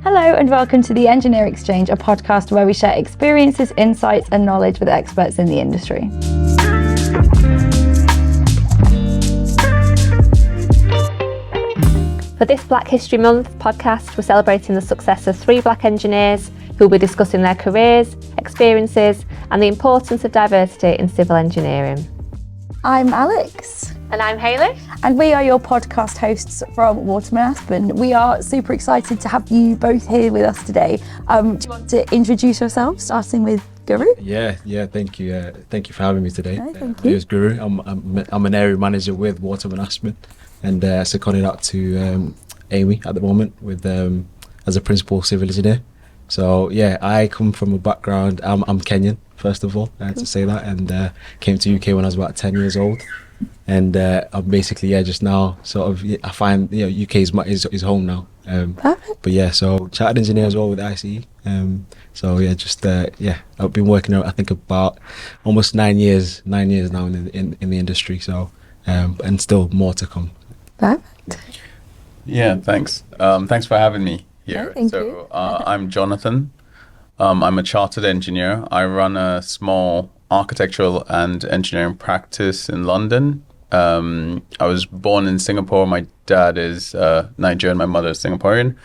Hello and welcome to the Engineer Exchange, a podcast where we share experiences, insights and knowledge with experts in the industry. For this Black History Month podcast, we're celebrating the success of 3 Black engineers who will be discussing their careers, experiences and the importance of diversity in civil engineering. I'm Alex. And I'm Hayley. And we are your podcast hosts from Waterman Aspen. We are super excited to have you both here with us today. Do you want to introduce yourselves, starting with Nguru? Yeah, thank you. Thank you for having me today. No, thank you. Here's Nguru. I'm an area manager with Waterman Aspen and seconded out to Amy at the moment with as a principal civil engineer. So yeah, I come from a background, I'm Kenyan, first of all, to say that, and came to UK when I was about 10 years old. And I'm basically just now sort of I find UK is home now. Perfect. But yeah, so chartered engineer as well with ICE. So yeah, just I've been working I think about almost 9 years now in the industry. So and still more to come. Perfect. Yeah, thanks. Thanks for having me here. Thank you. I'm Jonathan. I'm a chartered engineer. I run a small architectural and engineering practice in London. I was born in Singapore. My dad is Nigerian, my mother is Singaporean.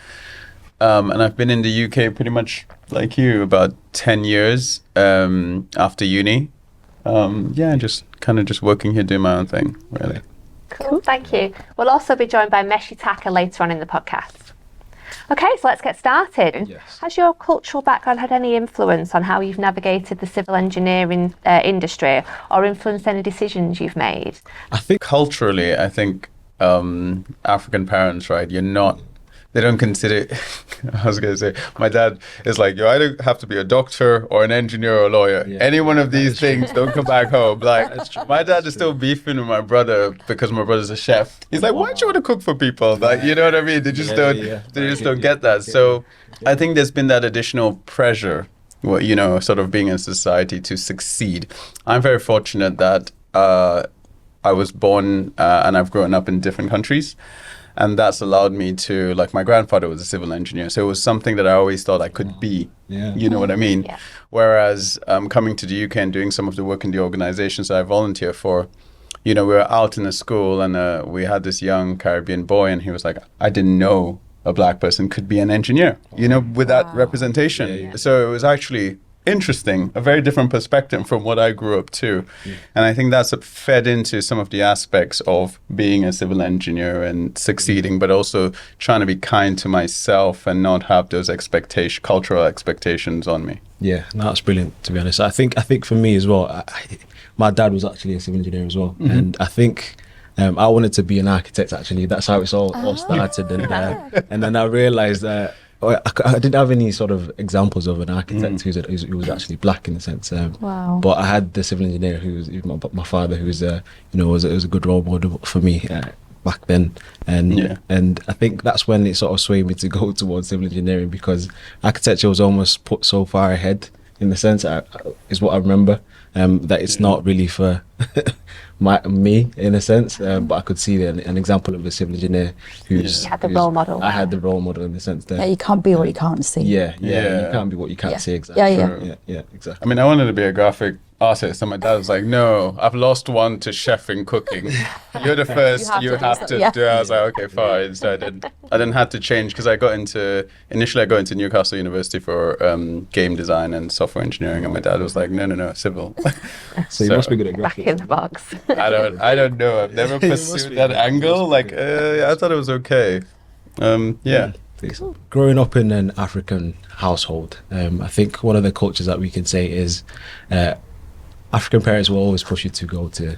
And I've been in the UK pretty much like you, about 10 years after uni. Just working here, doing my own thing, really. Cool, thank you. We'll also be joined by Meshi Taka later on in the podcast. Okay, so let's get started. Yes. Has your cultural background had any influence on how you've navigated the civil engineering industry or influenced any decisions you've made? I think culturally, African parents, right, they don't consider, I was going to say, my dad is like, you either have to be a doctor or an engineer or a lawyer. Yeah. Any one of these things, don't come back home. Like, my dad is still beefing with my brother because my brother's a chef. He's like, why do you want to cook for people? Like, you know what I mean? They just don't get that. So I think there's been that additional pressure, sort of being in society to succeed. I'm very fortunate that I was born and I've grown up in different countries. And that's allowed me to, like, my grandfather was a civil engineer. So it was something that I always thought I could be. Yeah. You know what I mean? Yeah. Whereas coming to the UK and doing some of the work in the organizations that I volunteer for, we were out in a school and we had this young Caribbean boy and he was like, I didn't know a black person could be an engineer, with that representation. Yeah. So it was actually interesting, a very different perspective from what I grew up to. Yeah. And I think that's fed into some of the aspects of being a civil engineer and succeeding, but also trying to be kind to myself and not have those cultural expectations on me. Yeah, no, that's brilliant, to be honest. I think for me as well, my dad was actually a civil engineer as well. Mm-hmm. And I think I wanted to be an architect, actually. That's how it's all started. And then I realized that I didn't have any sort of examples of an architect who was actually black in a sense. Wow. But I had the civil engineer who was my father, who was was a good role model for me back then. And I think that's when it sort of swayed me to go towards civil engineering, because architecture was almost put so far ahead in the sense, is what I remember, that it's not really for me in a sense, but I could see an example of a civil engineer who's... You had the role model. I had the role model in the sense that... Yeah, you can't be what you can't see. Yeah, you can't be what you can't see, exactly. Yeah, exactly. I mean, I wanted to be a graphic artist and my dad was like, no, I've lost one to chefing, cooking. You're the first, you have to do it. I was like, okay, fine. So I didn't have to change, because initially I got into Newcastle University for game design and software engineering, and my dad was like, no, civil. So you must be good at graphics. Back in the box. I don't know. I've never pursued that angle. Like, I thought it was okay. Yeah. Growing up in an African household, I think one of the cultures that we can say is African parents will always push you to go to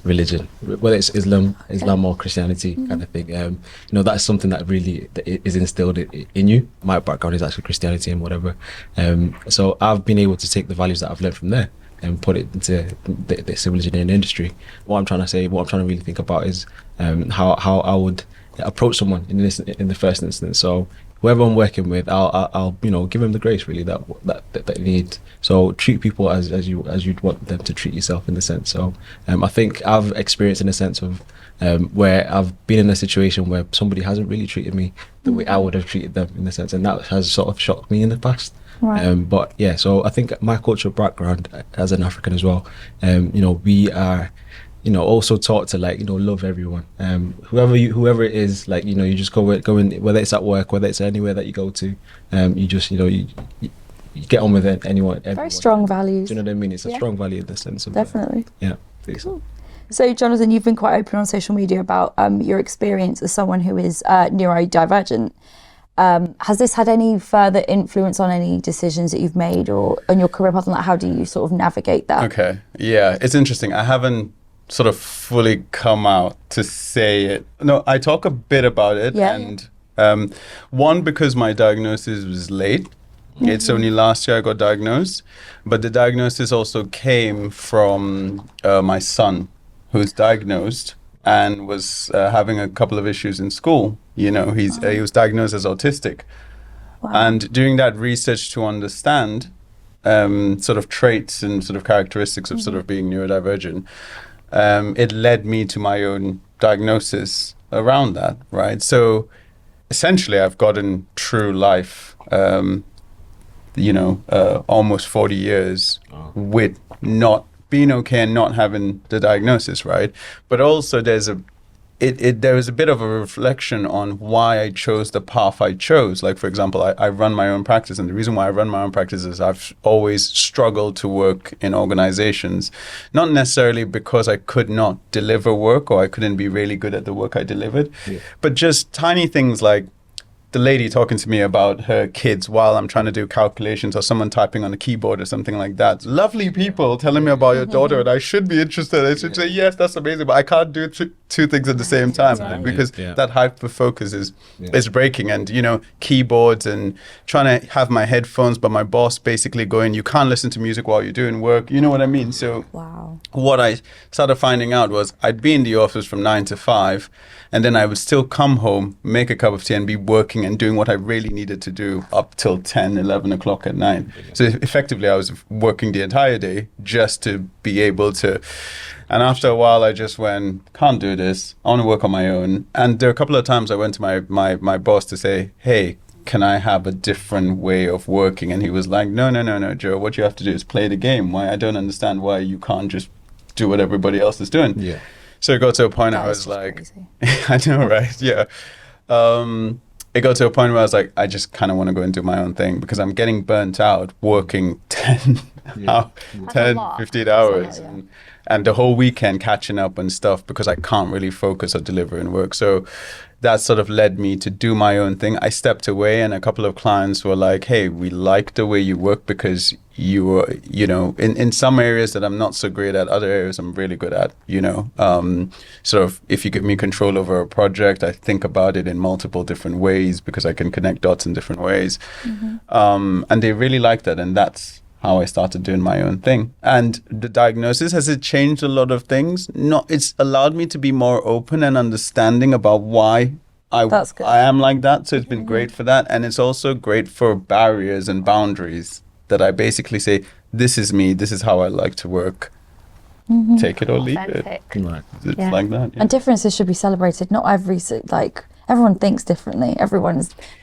religion, whether it's Islam or Christianity kind of thing. That's something that really is instilled in you. My background is actually Christianity and whatever. So I've been able to take the values that I've learned from there and put it into the civil engineering industry. What I'm trying to really think about is how I would approach someone in the first instance. So whoever I'm working with, I'll give them the grace really that they need. So treat people as you'd want them to treat yourself in the sense. So I think I've experienced in a sense of where I've been in a situation where somebody hasn't really treated me the way I would have treated them in a sense, and that has sort of shocked me in the past. Right. But yeah, so I think my cultural background as an African as well, we are, also taught to love everyone. Whoever it is, you just go in, whether it's at work, whether it's anywhere that you go to, you just, you get on with it, everyone. Very strong values. Do you know what I mean? It's a strong value in the sense of Definitely. Yeah. Please. Cool. So, Jonathan, you've been quite open on social media about your experience as someone who is neurodivergent. Has this had any further influence on any decisions that you've made or on your career path? And how do you sort of navigate that? Okay. Yeah, it's interesting. I haven't sort of fully come out to say it. No, I talk a bit about it. Yeah. And one, because my diagnosis was late. It's only last year I got diagnosed. But the diagnosis also came from my son, who's diagnosed and was having a couple of issues in school. He was diagnosed as autistic. Wow. And doing that research to understand sort of traits and sort of characteristics of sort of being neurodivergent, it led me to my own diagnosis around that, right? So essentially I've gotten through life, almost 40 years with not being okay and not having the diagnosis, right? But also there was a bit of a reflection on why I chose the path I chose. Like, for example, I run my own practice, and the reason why I run my own practice is I've always struggled to work in organizations, not necessarily because I could not deliver work or I couldn't be really good at the work I delivered, but just tiny things like the lady talking to me about her kids while I'm trying to do calculations, or someone typing on a keyboard or something like that. Lovely people telling me about your daughter, and I should be interested. I should say, yes, that's amazing, but I can't do two things at the same time because that hyper focus is breaking. And, keyboards and trying to have my headphones, but my boss basically going, you can't listen to music while you're doing work. You know what I mean? So what I started finding out was I'd be in the office from 9 to 5, and then I would still come home, make a cup of tea, and be working and doing what I really needed to do up till 10, 11 o'clock at night. So effectively, I was working the entire day just to be able to. And after a while, I just went, can't do this. I want to work on my own. And there are a couple of times I went to my boss to say, hey, can I have a different way of working? And he was like, no, Joe, what you have to do is play the game. I don't understand why you can't just do what everybody else is doing. Yeah. So it got to a point I was like, I know, right? Yeah. It got to a point where I was like, I just kind of want to go and do my own thing because I'm getting burnt out working 10, 15 hours and the whole weekend catching up and stuff because I can't really focus on delivering work. So that sort of led me to do my own thing. I stepped away and a couple of clients were like, hey, we like the way you work because you were, in some areas that I'm not so great at, other areas I'm really good at, sort of if you give me control over a project, I think about it in multiple different ways because I can connect dots in different ways. And they really like that. And that's how I started doing my own thing. And the diagnosis, has it changed a lot of things? No, it's allowed me to be more open and understanding about why I am like that. So it's been great for that. And it's also great for barriers and boundaries that I basically say, this is me, this is how I like to work. Take it or leave it. Right. It's like that. Yeah. And differences should be celebrated. Not everyone thinks differently.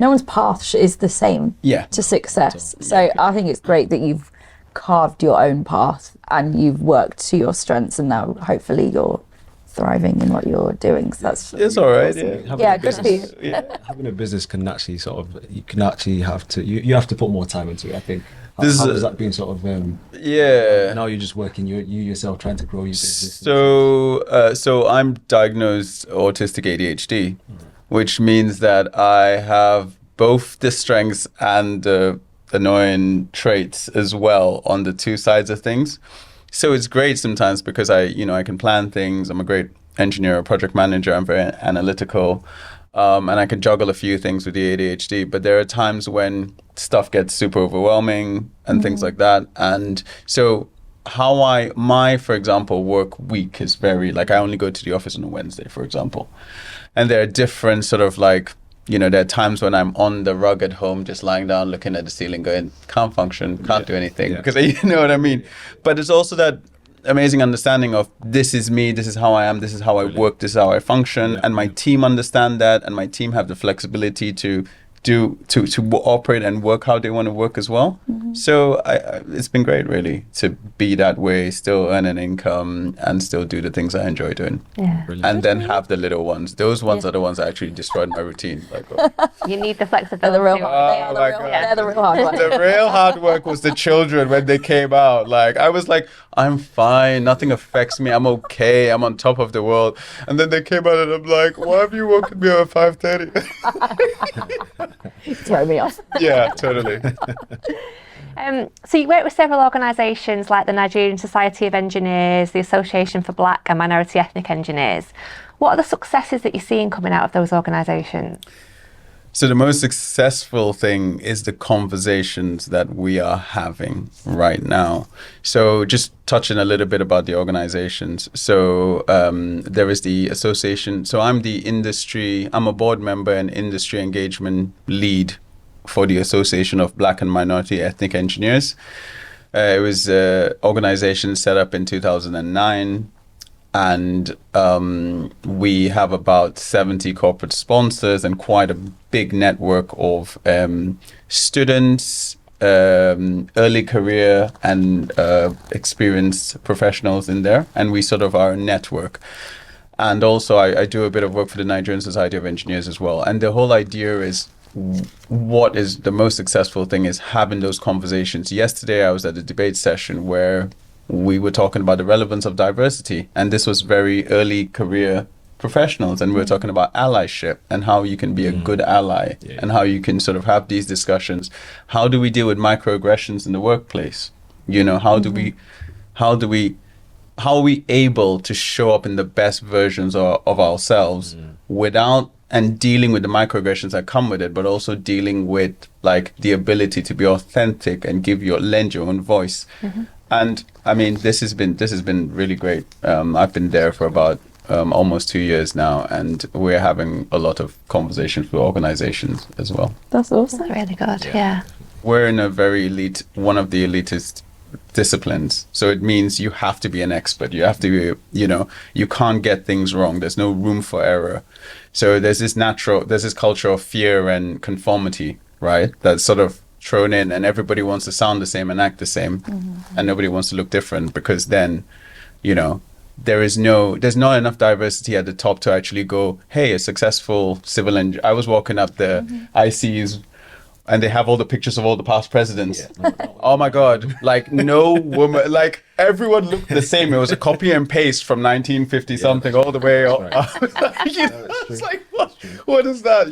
No one's path is the same to success. So I think it's great that you've carved your own path and you've worked to your strengths, and now hopefully you're thriving in what you're doing. So that's it's all right. Awesome. Yeah, good for you. Having a business can actually you have to put more time into it, I think. How has that been sort of? Now you're just working you yourself trying to grow your business. So I'm diagnosed autistic ADHD, which means that I have both the strengths and the annoying traits as well on the two sides of things. So it's great sometimes because I can plan things. I'm a great engineer, project manager. I'm very analytical. And I can juggle a few things with the ADHD, but there are times when stuff gets super overwhelming and things like that. And so for example, work week is very, I only go to the office on a Wednesday, for example. And there are different sort of there are times when I'm on the rug at home, just lying down, looking at the ceiling, going, can't function, can't do anything, because you know what I mean? But it's also that amazing understanding of this is me, this is how I am, this is how I work, this is how I function, and my team understand that, and my team have the flexibility to operate and work how they want to work as well. So it's been great, really, to be that way, still earn an income and still do the things I enjoy doing. And then have the little ones. Those ones are the ones that actually destroyed my routine. You need the flexibility. They're the real hard work. The real hard work was the children when they came out. I was like, I'm fine, nothing affects me, I'm okay, I'm on top of the world. And then they came out and I'm like, why have you woken me up at 5:30? Throw me off. Yeah, totally. So you work with several organisations like the Nigerian Society of Engineers, the Association for Black and Minority Ethnic Engineers. What are the successes that you're seeing coming out of those organisations? So the most successful thing is the conversations that we are having right now. So just touching a little bit about the organizations. So there is the association. So I'm a board member and industry engagement lead for the Association of Black and Minority Ethnic Engineers. It was an organization set up in 2009. And we have about 70 corporate sponsors and quite a big network of students, early career and experienced professionals in there. And we sort of are a network. And also I do a bit of work for the Nigerian Society of Engineers as well. And the whole idea is, what is the most successful thing is having those conversations. Yesterday I was at a debate session where we were talking about the relevance of diversity, and this was very early career professionals, and we were talking about allyship and how you can be a good ally and how you can sort of have these discussions. How do we deal with microaggressions in the workplace? How are we able to show up in the best versions of ourselves without and dealing with the microaggressions that come with it, but also dealing with the ability to be authentic and lend your own voice. And I mean, this has been really great. I've been there for about almost 2 years now, and we're having a lot of conversations with organizations as well. That's awesome. That's really good. Yeah. We're in a very one of the elitist disciplines. So it means you have to be an expert. You have to be, you can't get things wrong. There's no room for error. So there's this culture of fear and conformity, right? That's sort of thrown in, and everybody wants to sound the same and act the same, and nobody wants to look different, because then there's not enough diversity at the top to actually go, hey, a successful civil engineer. I was walking up the ICs and they have all the pictures of all the past presidents. Oh my God, no woman, everyone looked the same. It was a copy and paste from 1950 something all the way up. It's like, what is that?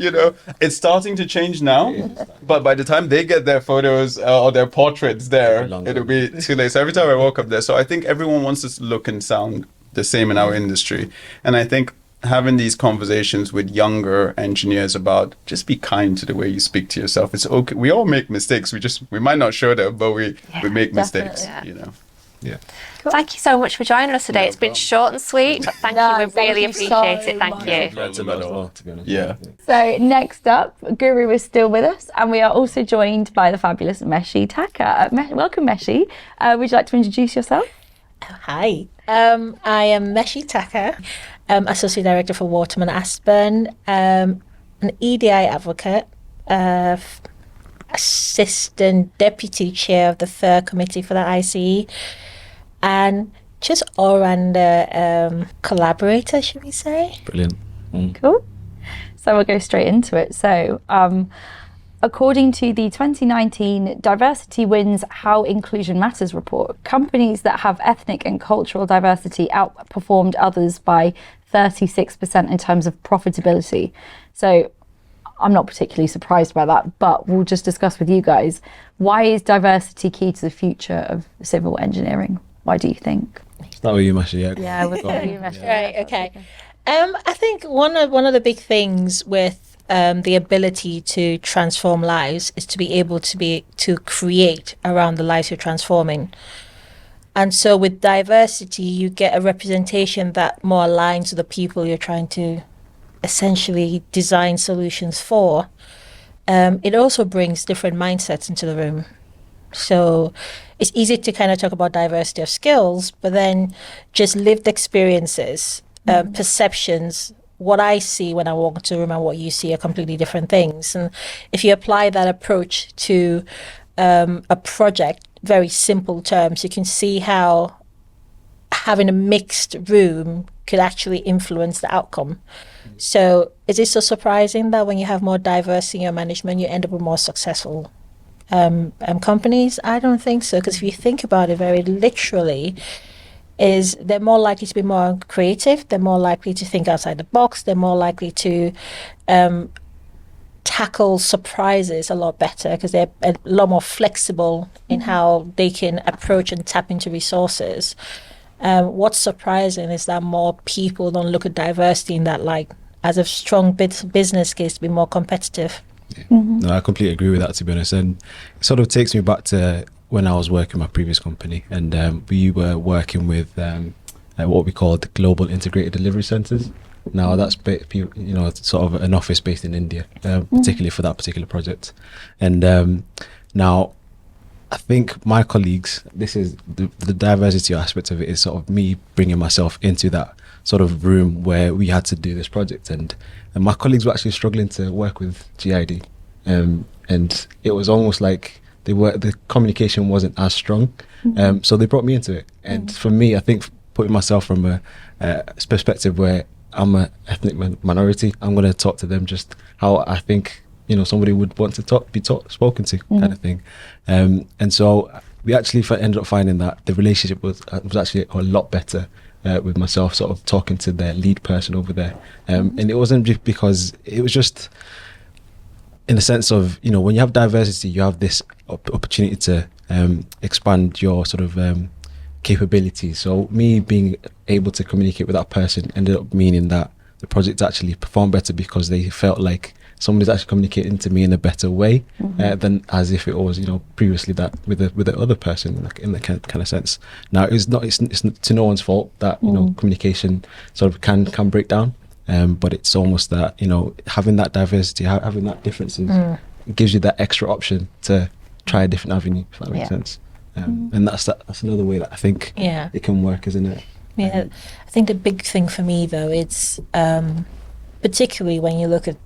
It's starting to change now, but by the time they get their photos or their portraits there, it'll be too late. So every time I walk up there, so I think everyone wants to look and sound the same in our industry. And I think having these conversations with younger engineers about just be kind to the way you speak to yourself. It's okay. We all make mistakes. We might not show them, but we make mistakes, Yeah. Cool. Thank you so much for joining us today. It's been short and sweet, but thank you. We really appreciate it. Thank you. Learned a lot as well, to be honest. Yeah. So next up, Nguru is still with us, and we are also joined by the fabulous Meshi Taka. Welcome, Meshi. Would you like to introduce yourself? Hi, I am Meshi Taka, Associate Director for Waterman Aspen, an EDI advocate, Assistant Deputy Chair of the Third Committee for the ICE, and just all-rounder collaborator, should we say? Brilliant. Cool. So we'll go straight into it. So according to the 2019 Diversity Wins How Inclusion Matters report, companies that have ethnic and cultural diversity outperformed others by 36% in terms of profitability. So I'm not particularly surprised by that, but we'll just discuss with you guys, why is diversity key to the future of civil engineering? Why do you think? Start with you, Meshi. Yeah, with you, Meshi. Right, okay. I think one of the big things with the ability to transform lives is to be able to create around the lives you're transforming. And so with diversity, you get a representation that more aligns to the people you're trying to essentially design solutions for, it also brings different mindsets into the room. So it's easy to kind of talk about diversity of skills, but then just lived experiences, perceptions, what I see when I walk into a room and what you see are completely different things. And if you apply that approach to a project, very simple terms, you can see how having a mixed room could actually influence the outcome. So is it so surprising that when you have more diversity in your management, you end up with more successful companies? I don't think so, because if you think about it very literally, is they're more likely to be more creative, they're more likely to think outside the box, they're more likely to tackle surprises a lot better, because they're a lot more flexible in how they can approach and tap into resources. What's surprising is that more people don't look at diversity in that light as a strong business case to be more competitive. Yeah. No, I completely agree with that, to be honest. And it sort of takes me back to when I was working my previous company, and we were working with what we called global integrated delivery centers. Now that's sort of an office based in India, particularly for that particular project. And now I think my colleagues, this is the diversity aspect of it, is sort of me bringing myself into that sort of room where we had to do this project, and my colleagues were actually struggling to work with GID, and it was almost like the communication wasn't as strong, so they brought me into it. And for me, I think putting myself from a perspective where I'm an ethnic minority, I'm going to talk to them just how I think somebody would want to be spoken to, kind of thing. And so we actually ended up finding that the relationship was actually a lot better with myself sort of talking to the lead person over there. And it wasn't just because, it was just in the sense of, when you have diversity, you have this opportunity to expand your sort of capabilities. So me being able to communicate with that person ended up meaning that the project actually performed better, because they felt like somebody's actually communicating to me in a better way than as if it was previously that with the other person, in the kind of sense. Now it's to no one's fault that communication sort of can break down, but it's almost that having that diversity, having that differences, gives you that extra option to try a different avenue, if that makes sense. And that's another way that I think it can work, isn't it? Yeah, I think the big thing for me though, it's particularly when you look at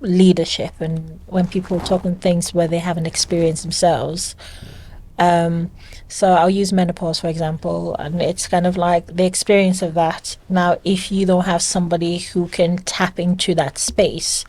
leadership and when people talk on things where they haven't experienced themselves. So I'll use menopause, for example, and it's kind of like the experience of that. Now, if you don't have somebody who can tap into that space,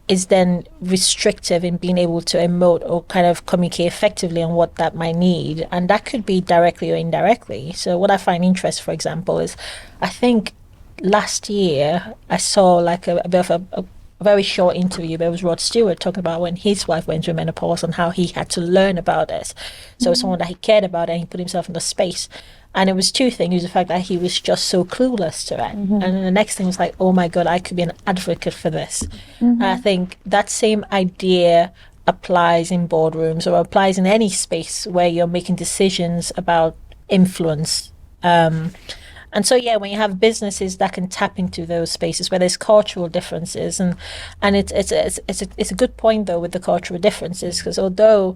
is then restrictive in being able to emote or kind of communicate effectively on what that might need. And that could be directly or indirectly. So what I find interesting, for example, is I think last year I saw like a bit of a very short interview, but it was Rod Stewart talking about when his wife went through menopause and how he had to learn about it. So someone that he cared about, and he put himself in the space. And it was two things. It was the fact that he was just so clueless to it. And then the next thing was like, oh my God, I could be an advocate for this. And I think that same idea applies in boardrooms or applies in any space where you're making decisions about influence. And so, when you have businesses that can tap into those spaces where there's cultural differences, and it's a good point though with the cultural differences, because although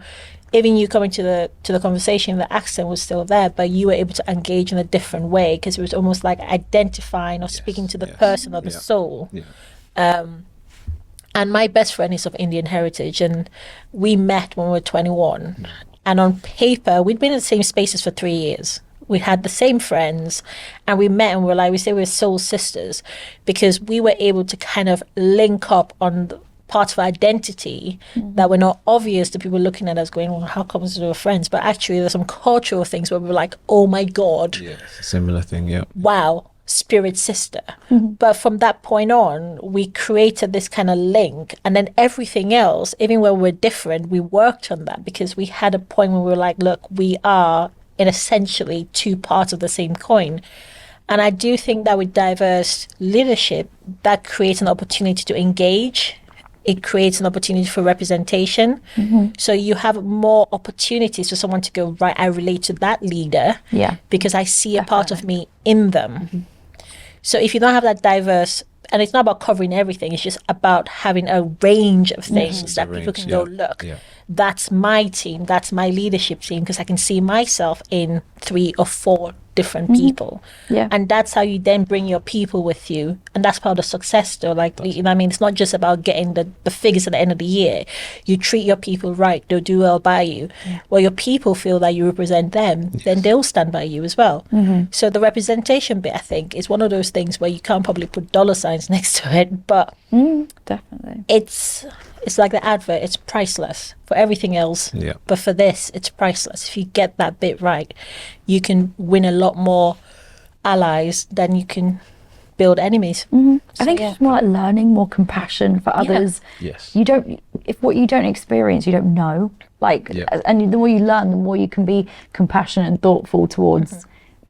even you coming to the conversation, the accent was still there, but you were able to engage in a different way, because it was almost like identifying or speaking to the person or the soul. And my best friend is of Indian heritage, and we met when we were 21, and on paper we'd been in the same spaces for 3 years. We had the same friends, and we met, and we say we were soul sisters, because we were able to kind of link up on the parts of identity that were not obvious to people looking at us going, well, how come we were friends? But actually there's some cultural things where we were like, oh my God. Yeah, it's a similar thing, yeah. Wow, spirit sister. But from that point on, we created this kind of link, and then everything else, even when we're different, we worked on that, because we had a point where we were like, look, we are in essentially two parts of the same coin. And I do think that with diverse leadership, that creates an opportunity to engage. It creates an opportunity for representation. So you have more opportunities for someone to go, right, I relate to that leader because I see a part of me in them. So if you don't have that diverse and it's not about covering everything. It's just about having a range of things that people can go, look, that's my team, that's my leadership team, because I can see myself in 3 or 4 different people. And that's how you then bring your people with you. And that's part of the success though. Like, you know what I mean? It's not just about getting the figures at the end of the year. You treat your people right, they'll do well by you. Well, your people feel that you represent them, then they'll stand by you as well. So the representation bit, I think, is one of those things where you can't probably put dollar signs next to it, but definitely. It's like the advert, it's priceless for everything else. But for this, it's priceless. If you get that bit right, you can win a lot more allies than you can build enemies. I think it's more like learning, more compassion for others. You don't, if what you don't experience, you don't know. Like, and the more you learn, the more you can be compassionate and thoughtful towards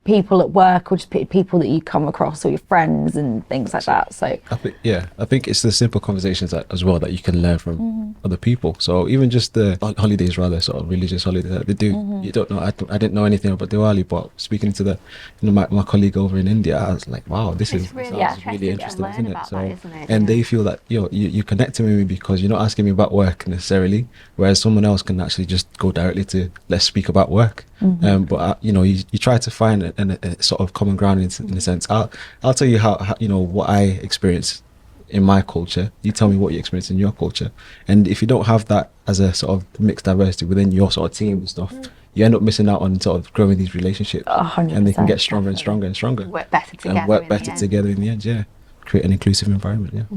people at work, or just people that you come across, or your friends and things like that. So I think it's the simple conversations as well that you can learn from other people. So even just the holidays, rather sort of religious holidays that they do, you don't know. I didn't know anything about Diwali, but speaking to my colleague over in India, I was like, wow, this is really interesting, isn't it? So and they feel that you connecting with me because you're not asking me about work necessarily, whereas someone else can actually just go directly to, let's speak about work. But you try to find a sort of common ground in a sense. I'll tell you how what I experience in my culture. You tell me what you experience in your culture, and if you don't have that as a sort of mixed diversity within your sort of team and stuff, you end up missing out on sort of growing these relationships, and they can get stronger and stronger and stronger. Work better together. And work better together in the end. Create an inclusive environment.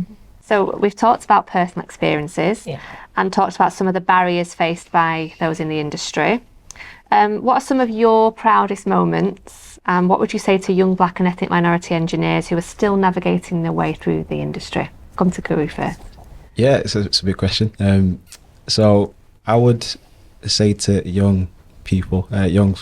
So we've talked about personal experiences and talked about some of the barriers faced by those in the industry. What are some of your proudest moments? What would you say to young Black and ethnic minority engineers who are still navigating their way through the industry? Come to Nguru first. Yeah, it's a big question. So I would say to young people, young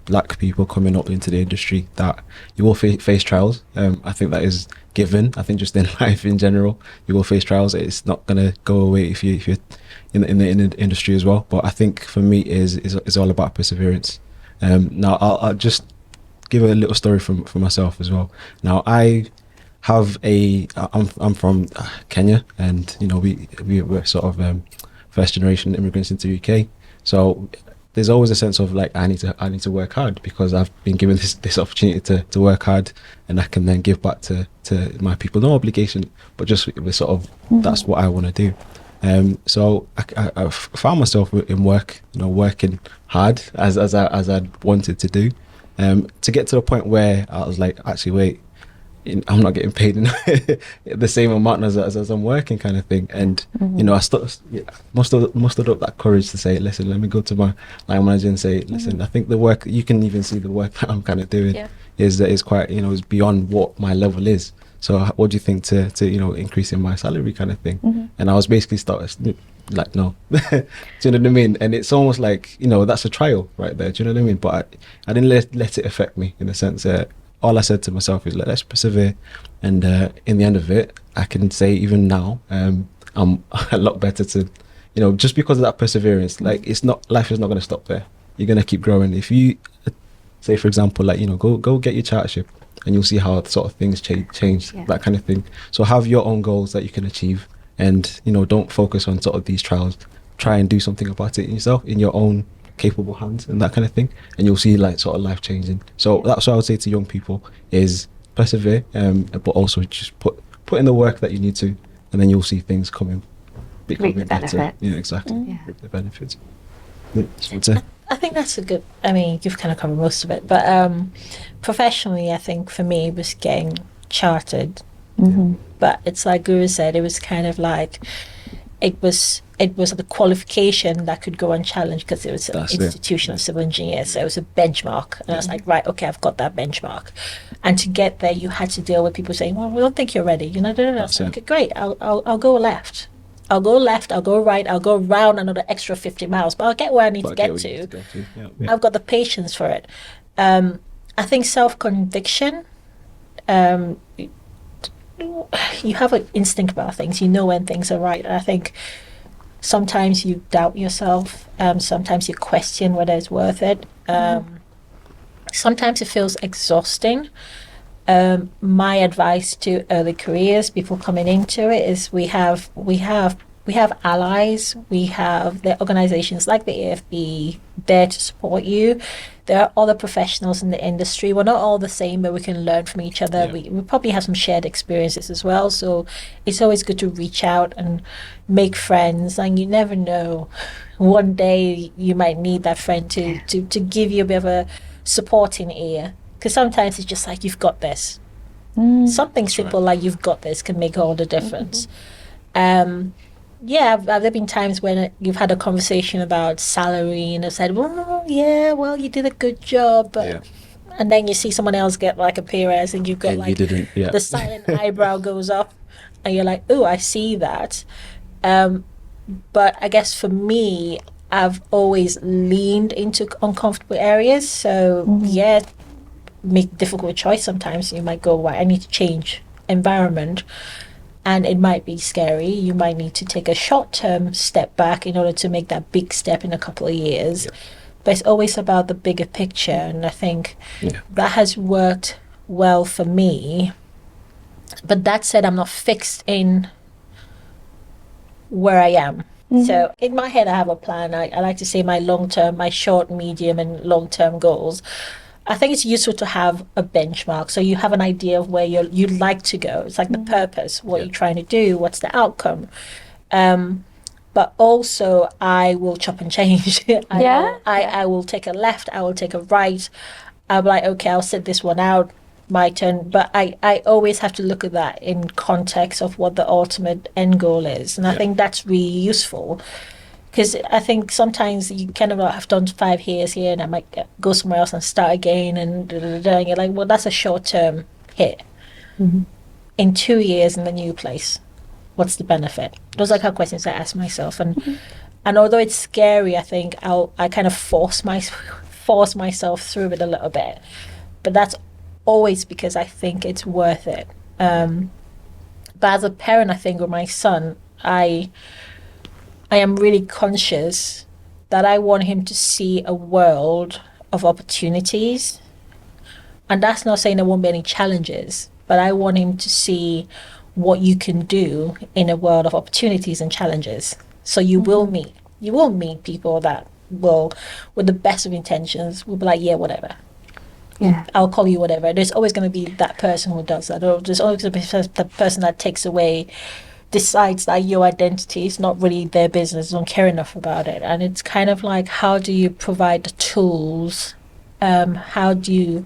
Black people coming up into the industry, that you will face trials. I think that is given. I think just in life in general, you will face trials. It's not gonna go away if you're in the industry as well. But I think for me is all about perseverance. Now I'll just give a little story from myself as well. Now I'm from Kenya, and we were sort of first generation immigrants into the UK. So there's always a sense of like I need to work hard because I've been given this opportunity to work hard, and I can then give back to my people. No obligation, but just sort of that's what I want to do. So I found myself in work, working hard as I wanted to do, to get to the point where I was like, actually, wait, I'm not getting paid the same amount as I'm working, kind of thing. And I mustered up that courage to say, listen, let me go to my line manager and say, listen, I think the work, you can even see the work that I'm kind of doing is quite is beyond what my level is. So what do you think to increasing my salary, kind of thing? And I was basically like, no. Do you know what I mean? And it's almost like that's a trial right there. Do you know what I mean? But I didn't let it affect me, in the sense that all I said to myself is, let's persevere, and in the end of it, I can say even now, I'm a lot better to, just because of that perseverance. Like, life is not going to stop there. You're going to keep growing. If you say, for example, like go get your chartership, and you'll see how sort of things change, that kind of thing. So have your own goals that you can achieve, and don't focus on sort of these trials. Try and do something about it yourself, in your own capable hands, and that kind of thing, and you'll see like sort of life changing. So that's what I would say to young people, is persevere, but also just put in the work that you need to, and then you'll see things becoming better. Yeah, exactly. Reap the benefits. I think that's a good, you've kind of covered most of it, but professionally, I think for me it was getting chartered. But it's like Nguru said, it was kind of like it was the qualification that could go unchallenged, because it was an institution of civil engineers, so it was a benchmark, and I was like, right, okay, I've got that benchmark. And to get there, you had to deal with people saying, well, we don't think you're ready, So, okay, great, I'll go left. I'll go left, I'll go right, I'll go round another extra 50 miles, but I'll get where I need to get to. I've got the patience for it. I think self-conviction, you have an instinct about things, when things are right. And I think sometimes you doubt yourself, sometimes you question whether it's worth it. Sometimes it feels exhausting, My advice to early careers, people coming into it, is we have allies. We have the organizations like the AFB there to support you. There are other professionals in the industry. We're not all the same, but we can learn from each other. We probably have some shared experiences as well. So it's always good to reach out and make friends. And you never know, one day you might need that friend to give you a bit of a supporting ear. Because sometimes it's just like, you've got this. Something simple like you've got this can make all the difference. Have there been times when you've had a conversation about salary and have said, well, you did a good job, but and then you see someone else get like a pay rise and you've got the silent eyebrow goes up and you're like, oh, I see that. But I guess for me, I've always leaned into uncomfortable areas. So make difficult choice sometimes. You might go, well, I need to change environment. And it might be scary. You might need to take a short-term step back in order to make that big step in a couple of years. But it's always about the bigger picture. And I think that has worked well for me. But that said, I'm not fixed in where I am. So in my head, I have a plan. I like to say my short, medium, and long-term goals. I think it's useful to have a benchmark, so you have an idea of where you'd like to go. It's like the purpose, what you're trying to do, what's the outcome. But also, I will chop and change. I will take a left, I will take a right. I'm like, okay, I'll sit this one out, my turn. But I always have to look at that in context of what the ultimate end goal is. And I think that's really useful. Because I think sometimes you kind of have done 5 years here and I might go somewhere else and start again and you're like, well, that's a short-term hit. In 2 years in the new place, what's the benefit? Those are the kind of questions I ask myself. And although it's scary, I think I kind of force myself through it a little bit. But that's always because I think it's worth it. But as a parent, I think with my son, I am really conscious that I want him to see a world of opportunities. And that's not saying there won't be any challenges, but I want him to see what you can do in a world of opportunities and challenges. So you will meet people that will, with the best of intentions, will be like, yeah, whatever. Yeah, I'll call you whatever. There's always going to be that person who does that. Or there's always going to be the person that takes away, decides that your identity is not really their business, don't care enough about it. And it's kind of like, how do you provide the tools? How do you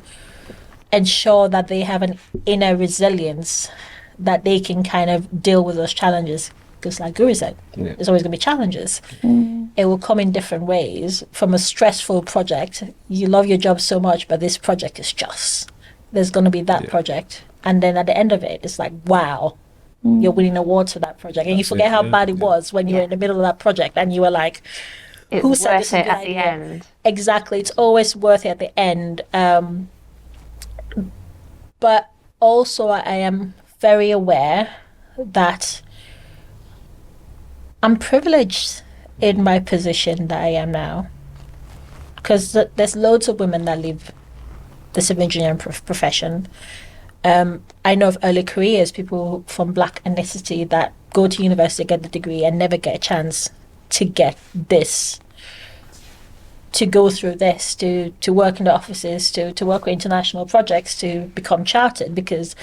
ensure that they have an inner resilience that they can kind of deal with those challenges? Because like Guru said, there's always going to be challenges. It will come in different ways. From a stressful project, you love your job so much, but this project is just, there's going to be that project. And then at the end of it, it's like, wow, you're winning awards for that project. And you forget how bad it was when you were in the middle of that project and you were like, who said this is a good idea? At the end. Exactly. It's always worth it at the end. But also I am very aware that I'm privileged in my position that I am now. Because there's loads of women that leave the civil engineering profession. I know of early careers, people from Black ethnicity that go to university, get the degree and never get a chance to get this, to go through this, to work in the offices, to work with international projects, to become chartered, because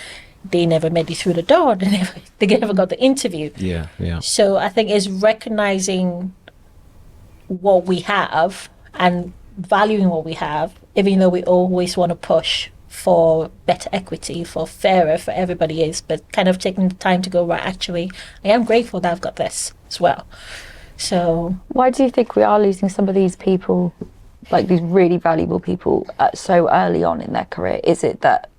they never made it through the door. They never got the interview. Yeah. So I think it's recognizing what we have and valuing what we have, even though we always want to push for better equity, for fairer for everybody is, but kind of taking the time to go, right, actually, I am grateful that I've got this as well. So why do you think we are losing some of these people, like these really valuable people, so early on in their career? Is it that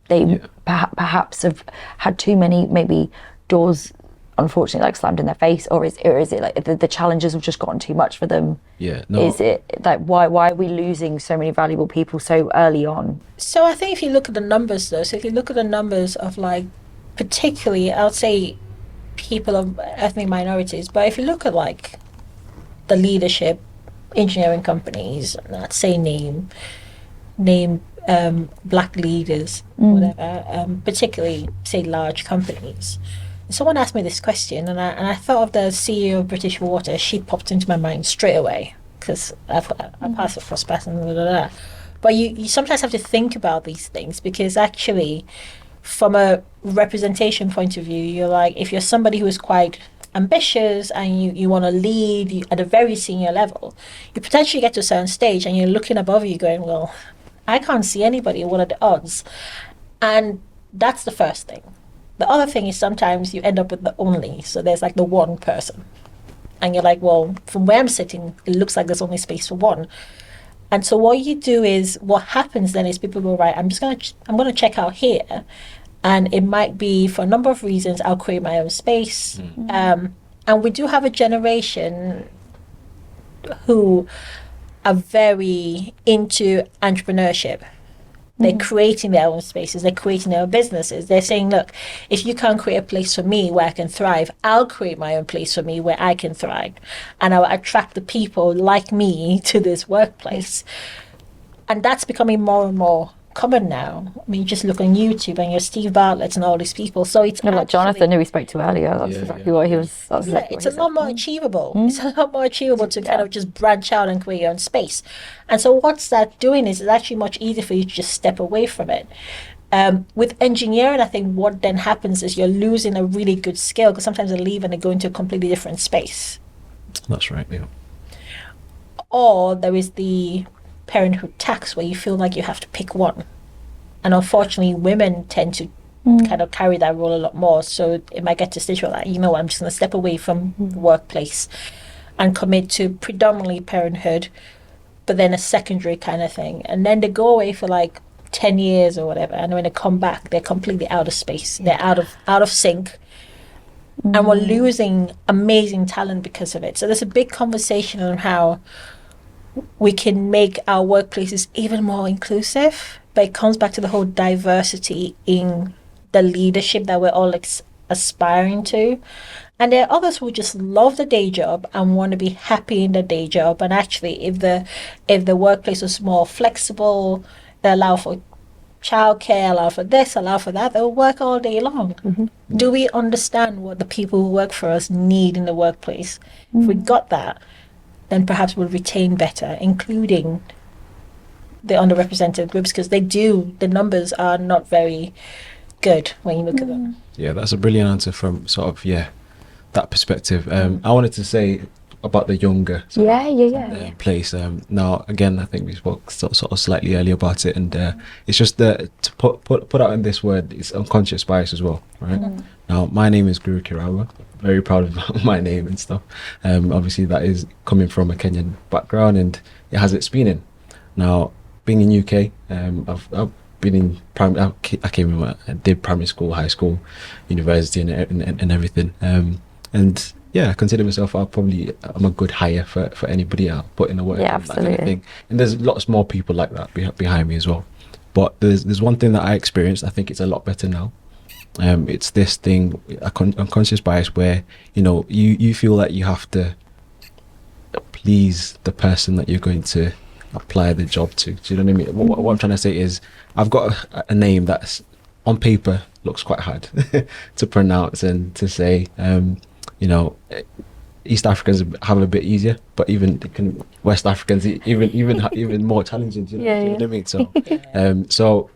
they perhaps have had too many maybe doors unfortunately like slammed in their face, or is it like the challenges have just gotten too much for them? Is it like why are we losing so many valuable people so early on? So I think if you look at the numbers though, so if you look at the numbers of like, particularly I would say people of ethnic minorities, but if you look at like the leadership engineering companies, let's say name black leaders, whatever, particularly say large companies. Someone asked me this question, and I thought of the CEO of British Water. She popped into my mind straight away because I pass it cross pass and blah, blah, blah. But you sometimes have to think about these things, because actually, from a representation point of view, you're like, if you're somebody who is quite ambitious and you want to lead at a very senior level, you potentially get to a certain stage and you're looking above you going, well, I can't see anybody. What are the odds? And that's the first thing. The other thing is sometimes you end up with the only. So there's like the one person. And you're like, well, from where I'm sitting, it looks like there's only space for one. And so what you do is, what happens then is people go, right, I'm going to check out here. And it might be for a number of reasons, I'll create my own space. And we do have a generation who are very into entrepreneurship. They're creating their own spaces. They're creating their own businesses. They're saying, look, if you can't create a place for me where I can thrive, I'll create my own place for me where I can thrive. And I'll attract the people like me to this workplace. And that's becoming more and more common now. I mean, just look on YouTube and you're Steve Bartlett and all these people. So it's like Jonathan, who we spoke to earlier. That's exactly what he was. It's a lot more achievable. It's a lot more achievable to kind of just branch out and create your own space. And so what's that doing is it's actually much easier for you to just step away from it. With engineering, I think what then happens is you're losing a really good skill, because sometimes they leave and they go into a completely different space. That's right, yeah. Or there is the parenthood tax, where you feel like you have to pick one, and unfortunately women tend to kind of carry that role a lot more. So it might get to a stage where, like, you know what, I'm just going to step away from the workplace and commit to predominantly parenthood, but then a secondary kind of thing, and then they go away for like 10 years or whatever, and when they come back they're completely out of space. They're out of sync, and we're losing amazing talent because of it. So there's a big conversation on how we can make our workplaces even more inclusive, but it comes back to the whole diversity in the leadership that we're all aspiring to. And there are others who just love the day job and want to be happy in the day job. And actually, if the workplace was more flexible, they allow for childcare, allow for this, allow for that, they'll work all day long. Do we understand what the people who work for us need in the workplace? If we got that, then perhaps we'll retain better, including the underrepresented groups, because the numbers are not very good when you look at them. Yeah, that's a brilliant answer from sort of, that perspective. I wanted to say about the younger place. Now, again, I think we spoke sort of slightly earlier about it, and it's just to put out in this word, it's unconscious bias as well, right? Now, my name is Nguru Kiraba. Very proud of my name and stuff. Obviously, that is coming from a Kenyan background, and it has its meaning. Now, being in UK, I've been in primary. I came in, I did primary school, high school, university, and everything. And I consider myself. I'm a good hire for anybody out put in the work. Yeah, and absolutely. that kind of thing. And there's lots more people like that behind me as well. But there's one thing that I experienced. I think it's a lot better now. It's this thing, unconscious bias, where you feel that you have to please the person that you're going to apply the job to. Do you know what I mean? What I'm trying to say is, I've got a name that's on paper looks quite hard to pronounce and to say. East Africans have it a bit easier, but even West Africans even more challenging. Do you know what I mean? So.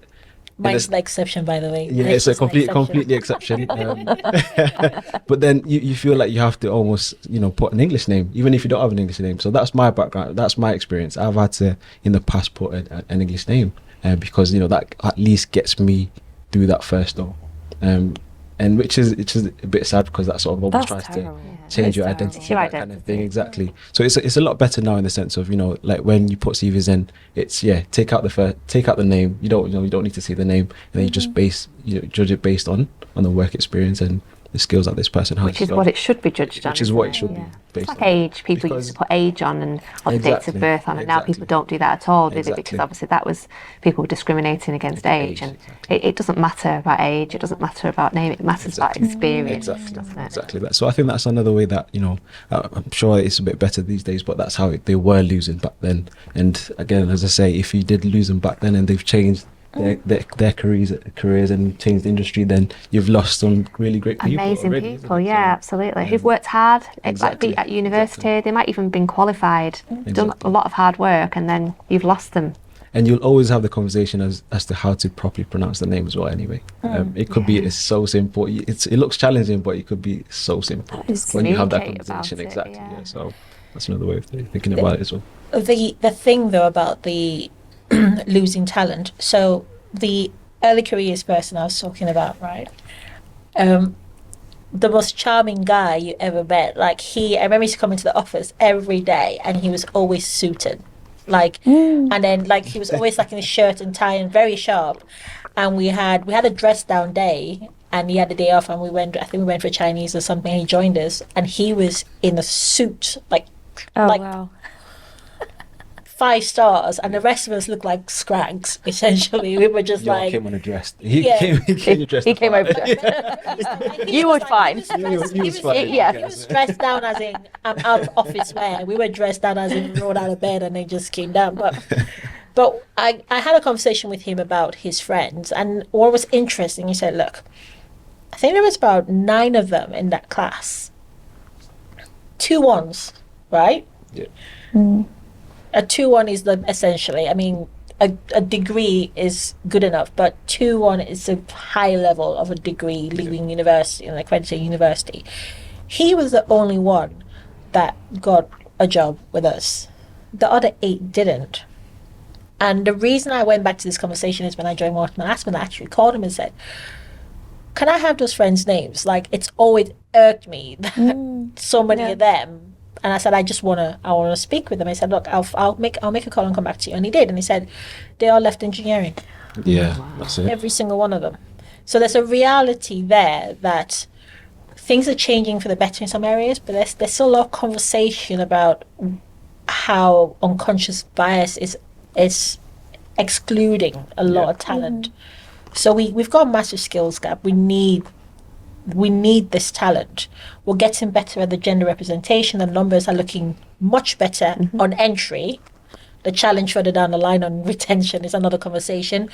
Mine's the exception, by the way. Yeah, it's a completely exception. But then you feel like you have to almost, put an English name, even if you don't have an English name. So that's my background. That's my experience. I've had to, in the past, put an English name, because that at least gets me through that first door. And which is a bit sad, because that sort of almost tries to change your identity, that kind of thing. Exactly. So it's a lot better now, in the sense of, like when you put CVs in, it's take out the name. You don't need to see the name, and then you just judge it based on the work experience, and the skills that this person has. Which is what it should be judged on. Which is what it should be. It's like age. People used to put age on and the dates of birth on, and now people don't do that at all, do they? Because obviously that was people were discriminating against age, and it doesn't matter about age. It doesn't matter about name. It matters about experience, doesn't it? Exactly that. So I think that's another way that, you know, I'm sure it's a bit better these days, but that's how they were losing back then. And again, as I say, if you did lose them back then and they've changed their careers and changed the industry, then you've lost some really great people. Amazing people, yeah, absolutely. Who've worked hard at university. They might even been qualified, done a lot of hard work, and then you've lost them. And you'll always have the conversation as to how to properly pronounce the name as well. Anyway, it could be it's so simple. It looks challenging, but it could be so simple when you have that conversation. Exactly. Yeah. So that's another way of thinking about it as well. The thing though about the losing talent. So the early careers person I was talking about, right? The most charming guy you ever met. Like I remember he used to come into the office every day, and he was always suited, and then he was always in his shirt and tie and very sharp. And we had a dress down day, and he had the day off, and I think we went for Chinese or something. And he joined us, and he was in a suit, wow. 5 stars, and the rest of us looked like scrags. Essentially, we were just came unaddressed. He came dressed. He came over. You were fine. He was dressed down as in I'm out of office wear. We were dressed down as in rolled out of bed and they just came down. But I had a conversation with him about his friends, and what was interesting, he said, look, I think there was about 9 of them in that class. 2 1s, right? Yeah. A 2-1 is essentially, I mean, a degree is good enough, but 2-1 is a high level of a degree leaving university, an accredited university. He was the only one that got a job with us. The other 8 didn't. And the reason I went back to this conversation is when I joined Mortimer Aspen, I actually called him and said, can I have those friends' names? It's always irked me that so many of them. And I said, I want to speak with them. I said, look, I'll make a call and come back to you. And he did. And he said, they all left engineering. Yeah, that's it. Every single one of them. So there's a reality there that things are changing for the better in some areas, but there's still a lot of conversation about how unconscious bias is excluding a lot of talent. So we've got a massive skills gap. We need this talent. We're getting better at the gender representation. The numbers are looking much better on entry. The challenge further down the line on retention is another conversation.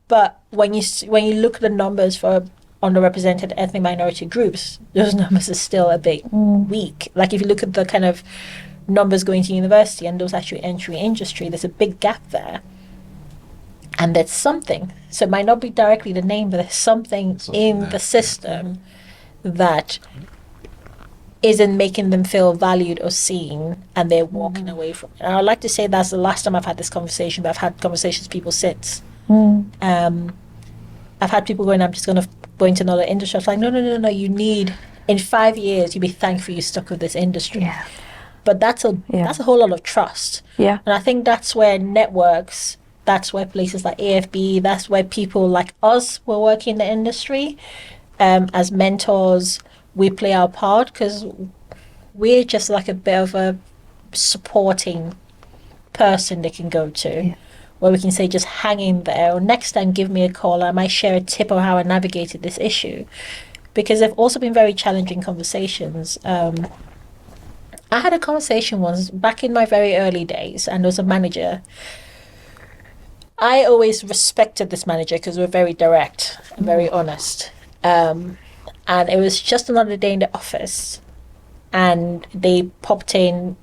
But when you look at the numbers for underrepresented ethnic minority groups, those numbers are still a bit weak. If you look at the kind of numbers going to university and those actually entering industry, there's a big gap there. And that's something. So it might not be directly the name, but there's something in the system that isn't making them feel valued or seen, and they're walking away from it. And I'd like to say that's the last time I've had this conversation, but I've had conversations with people since. I've had people going, I'm just going to go into another industry. I was like, no, you need, in 5 years, you'll be thankful you stuck with this industry. Yeah. But that's a whole lot of trust. Yeah. And I think that's where networks, that's where places like AFB, that's where people like us will work in the industry. As mentors, we play our part because we're just like a bit of a supporting person they can go to, where we can say, just hang in there, or next time give me a call. I might share a tip on how I navigated this issue, because they've also been very challenging conversations. I had a conversation once back in my very early days, and there was a manager. I always respected this manager because we were very direct and very honest. And it was just another day in the office, and they popped in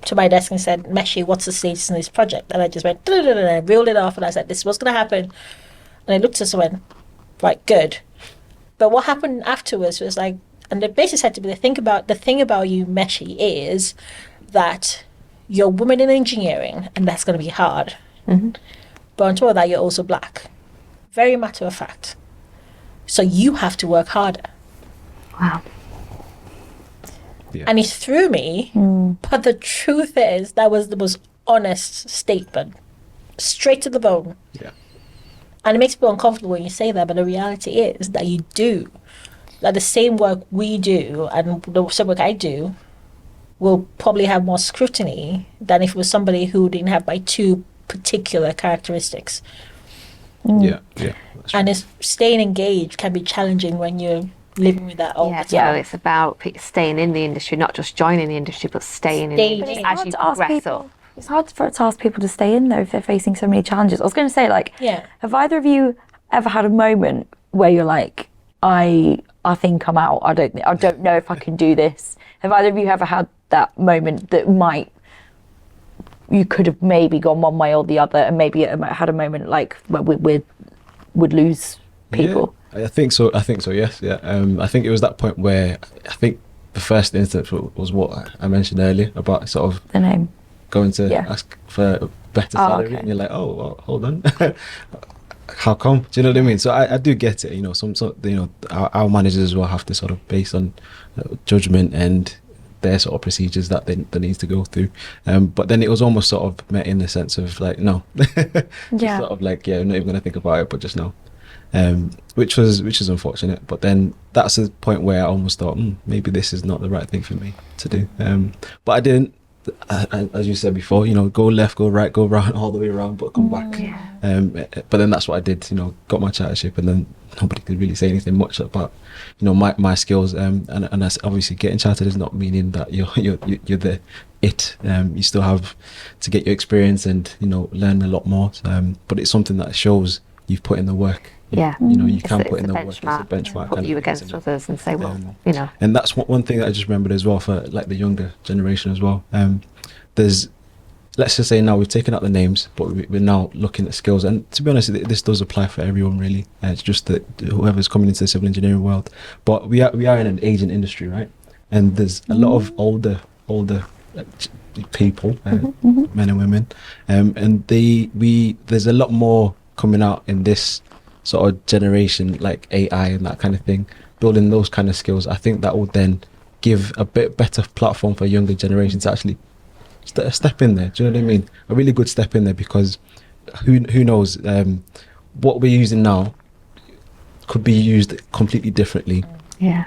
to my desk and said, Meshi, what's the status in this project? And I just went, and reeled it off, and I said, this is what's going to happen. And I looked at us and went, right, good. But what happened afterwards was like, and they basically said to me, the thing about you, Meshi, is that you're a woman in engineering, and that's going to be hard. But on top of that, you're also black. Very matter of fact. So you have to work harder. Wow. Yeah. And he threw me, but the truth is that was the most honest statement. Straight to the bone. Yeah. And it makes people uncomfortable when you say that, but the reality is that you do. like the same work we do and the same work I do will probably have more scrutiny than if it was somebody who didn't have my two particular characteristics. Yeah. And it's staying engaged can be challenging when you're living with that all the time. Yeah, it's about staying in the industry, not just joining the industry, but staying in the industry as you progress up. It's hard to ask people to stay in though if they're facing so many challenges. I was going to say, like, have either of you ever had a moment where you're like, I think I'm out. I don't know if I can do this. Have either of you ever had that moment that you could have maybe gone one way or the other, and maybe it might had a moment like where we would lose people? Yeah, I think so. Yes. Yeah. I think it was that point where I think the first instance was what I mentioned earlier about sort of the name going to ask for a better salary, and you're like, oh, well, hold on. How come? Do you know what I mean? So I do get it. You know, our managers as well have to sort of based on judgment and their sort of procedures that they need to go through. But then it was almost sort of met in the sense of like, no, just sort of like, I'm not even going to think about it, but just no. Which is unfortunate. But then that's a point where I almost thought, maybe this is not the right thing for me to do. But I didn't. As you said before, you know, go left, go right, go round, all the way around, but come back. But then that's what I did. You know, got my chartership, and then nobody could really say anything much about, you know, my skills. And that's obviously getting chartered is not meaning that you're the it. You still have to get your experience and, you know, learn a lot more. But it's something that shows you've put in the work. Yeah, you know, you can put in the work. It's a benchmark. Put you against others and say, well, you know. And that's one thing that I just remembered as well for like the younger generation as well. There's, let's just say now we've taken out the names, but we're now looking at skills. And to be honest, this does apply for everyone really. It's just that whoever's coming into the civil engineering world. But we are in an aging industry, right? And there's a lot of older people, men and women, and there's a lot more coming out in this sort of generation, like AI and that kind of thing, building those kind of skills. I think that will then give a bit better platform for younger generations to actually step in there. Do you know what I mean? A really good step in there, because who knows, what we're using now could be used completely differently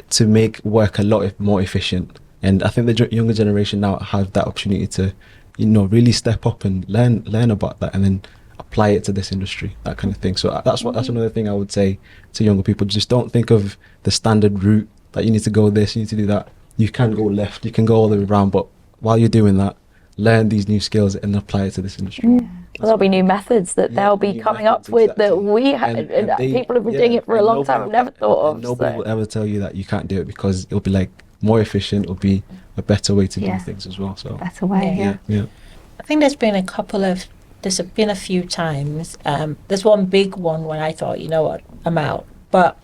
to make work a lot more efficient. And I think the younger generation now have that opportunity to, you know, really step up and learn about that, and then apply it to this industry, that kind of thing. So that's another thing I would say to younger people. Just don't think of the standard route that you need to go this, you need to do that. You can go left, you can go all the way around, but while you're doing that, learn these new skills and apply it to this industry. Well, there'll be new methods that they'll be coming up with that we and people have been doing it for a long time and never thought of. Nobody will ever tell you that you can't do it, because it'll be like more efficient, it'll be a better way to do things as well. So better way. I think there's been a few times. There's one big one when I thought, you know what, I'm out. But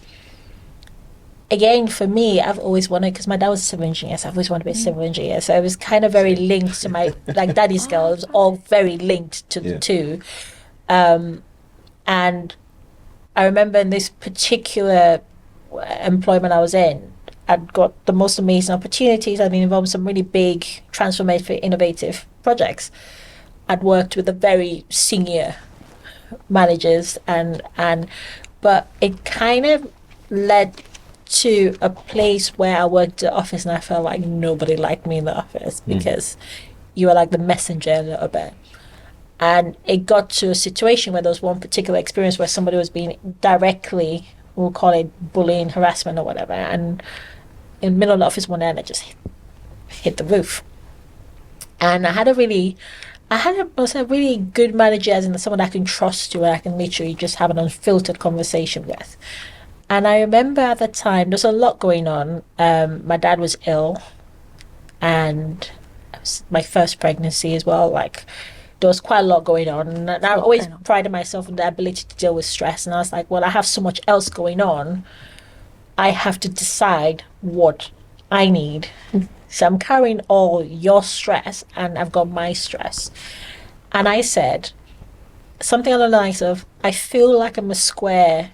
again, for me, I've always wanted, because my dad was a civil engineer, so I've always wanted to be a civil engineer. So it was kind of very linked to my, like daddy's girl, it was all very linked to the two. And I remember in this particular employment I was in, I'd got the most amazing opportunities. I'd been involved in some really big, transformative, innovative projects. I'd worked with the very senior managers, but it kind of led to a place where I worked at the office, and I felt like nobody liked me in the office because you were like the messenger a little bit. And it got to a situation where there was one particular experience where somebody was being directly, we'll call it bullying, harassment or whatever, and in the middle of the office one day, I just hit the roof. And I had a really good manager, as in someone I can trust to, and I can literally just have an unfiltered conversation with. And I remember at the time, there was a lot going on. My dad was ill, and it was my first pregnancy as well. Like, there was quite a lot going on. And I always prided myself on the ability to deal with stress. And I was like, well, I have so much else going on. I have to decide what I need. So I'm carrying all your stress, and I've got my stress. And I said something along the lines of, I feel like I'm a square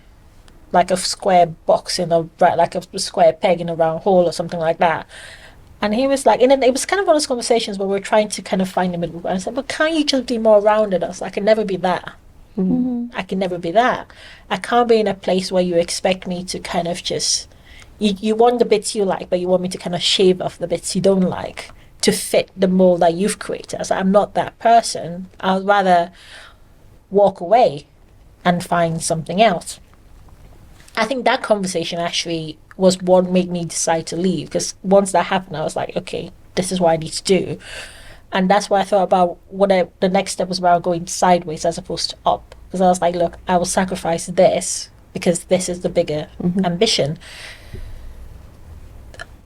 box like a square peg in a round hole or something like that. And he was like, and it was kind of one of those conversations where we're trying to kind of find the middle. And I said, but can't you just be more rounded? I was like, I can never be that. I can never be that. I can't be in a place where you expect me to kind of just you want the bits you like, but you want me to kind of shave off the bits you don't like to fit the mold that you've created. I was like, I'm not that person. I'd rather walk away and find something else. I think that conversation actually was what made me decide to leave, because once that happened, I was like, okay, this is what I need to do. And that's why I thought about the next step was about going sideways as opposed to up. Because I was like, look, I will sacrifice this because this is the bigger ambition.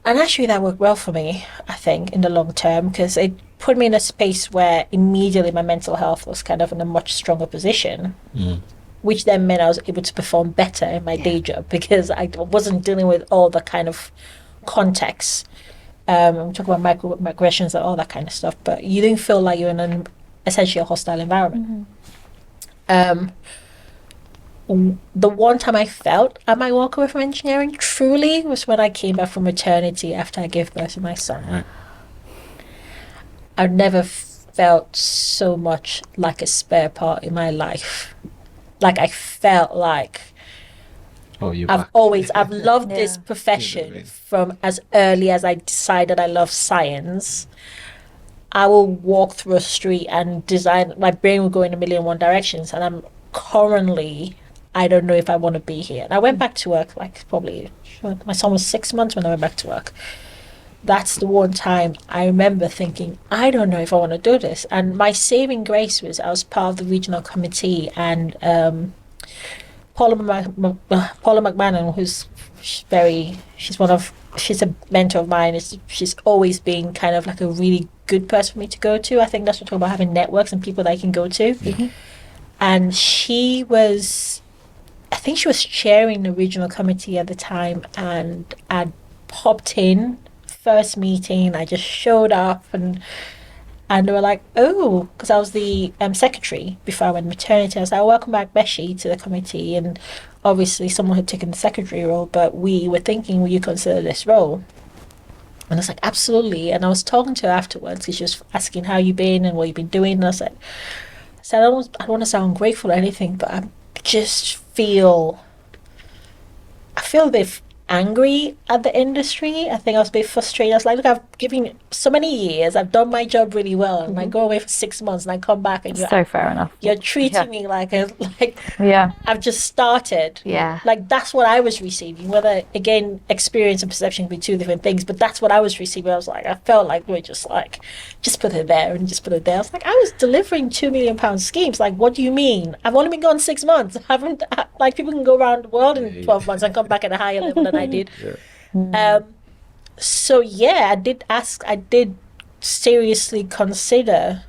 And actually that worked well for me, I think, in the long term, because it put me in a space where immediately my mental health was kind of in a much stronger position, which then meant I was able to perform better in my day job because I wasn't dealing with all the kind of context. I'm talking about microaggressions and all that kind of stuff, but you didn't feel like you're in essentially a hostile environment. The one time I felt I might walk away from engineering truly was when I came back from maternity after I gave birth to my son. Right. I've never felt so much like a spare part in my life. Like I felt like I've loved this profession from as early as I decided I love science. I will walk through a street and design, my brain will go in a million and one directions, and I'm currently, I don't know if I want to be here. And I went back to work, like my son was 6 months when I went back to work. That's the one time I remember thinking, I don't know if I want to do this. And my saving grace was I was part of the regional committee, and Paula McMahon, she's a mentor of mine. She's always been kind of like a really good person for me to go to. I think that's what we're talking about, having networks and people that I can go to. And I think she was chairing the regional committee at the time, and I popped in first meeting. I just showed up, and they were like, oh, because I was the secretary before I went maternity. I was like, welcome back, Meshi, to the committee. And obviously someone had taken the secretary role, but we were thinking, will you consider this role? And I was like, absolutely. And I was talking to her afterwards, because she was asking how you been and what you've been doing. And I said, I don't want to sound ungrateful or anything, but I just feel a bit angry at the industry. I think I was a bit frustrated. I was like, look, I've given so many years, I've done my job really well, and I go away for 6 months and I come back and so fair enough. You're treating me like yeah, I've just started. Yeah. Like that's what I was receiving. Whether again experience and perception can be two different things, but that's what I was receiving. I was like, I felt like we're just put it there and just put it there. I was like, I was delivering £2 million schemes. Like, what do you mean? I've only been gone 6 months. I haven't like people can go around the world in 12 months and come back at a higher level than I did. So yeah, I did seriously consider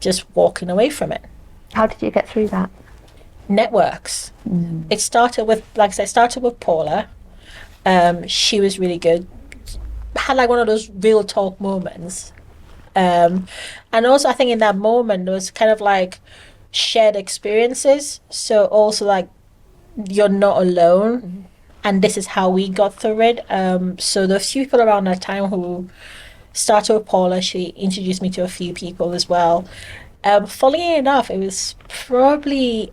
just walking away from it. How did you get through that? Networks. It started with, like I said, Paula. She was really good. Had like one of those real talk moments. And also I think in that moment there was kind of like shared experiences. So also like you're not alone. And this is how we got through it. So there were a few people around that time who started with Paula. She introduced me to a few people as well. Funnily enough, it was probably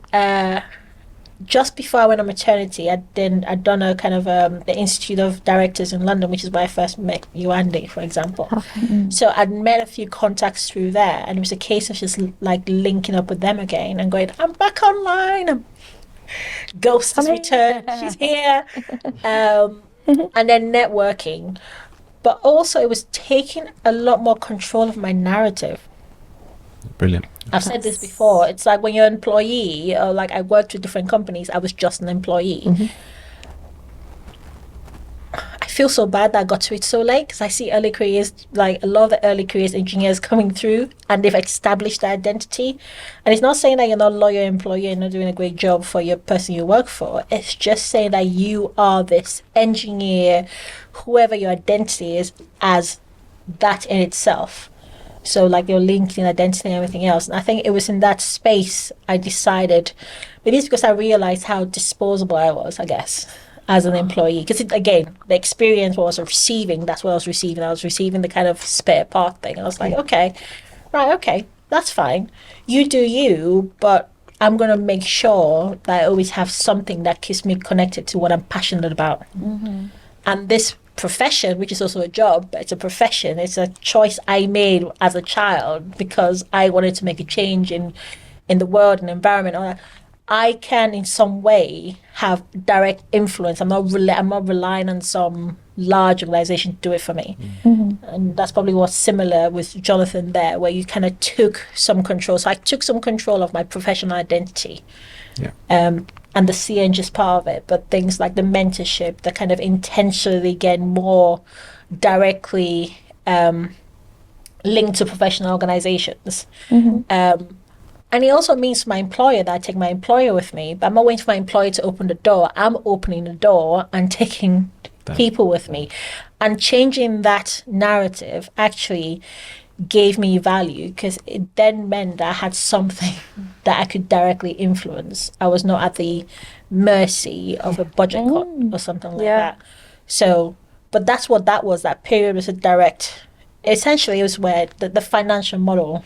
just before I went on maternity. I'd done a kind of the Institute of Directors in London, which is where I first met you, Andy, for example. Okay. So I'd met a few contacts through there, and it was a case of just like linking up with them again and going, I'm back online. Ghost has returned. She's here. And then networking. But also it was taking a lot more control of my narrative. Brilliant. I've said this before. It's like when you're an employee, or like I worked with different companies, I was just an employee. I feel so bad that I got to it so late, because I see early careers, like a lot of the early careers engineers coming through, and they've established their identity. And it's not saying that you're not a loyal employee and not doing a great job for your person you work for. It's just saying that you are this engineer, whoever your identity is, as that in itself. So like your LinkedIn identity and everything else. And I think it was in that space I decided, maybe it's because I realized how disposable I was, I guess, as an employee. Because again, the experience was receiving, that's what I was receiving. I was receiving the kind of spare part thing. I was like, okay, that's fine. You do you, but I'm going to make sure that I always have something that keeps me connected to what I'm passionate about. And this profession, which is also a job, but it's a profession, it's a choice I made as a child because I wanted to make a change in the world and environment. I can in some way have direct influence. I'm not relying on some large organization to do it for me. And that's probably what's similar with Jonathan there, where you kind of took some control. So I took some control of my professional identity. And the CNG is part of it, but things like the mentorship, the kind of intentionally getting more directly linked to professional organizations. And it also means to my employer that I take my employer with me, but I'm not waiting for my employer to open the door. I'm opening the door and taking people with me. And changing that narrative actually gave me value, because it then meant that I had something that I could directly influence. I was not at the mercy of a budget cut or something like that. So, but that's what that was. That period was a direct, essentially it was where the financial model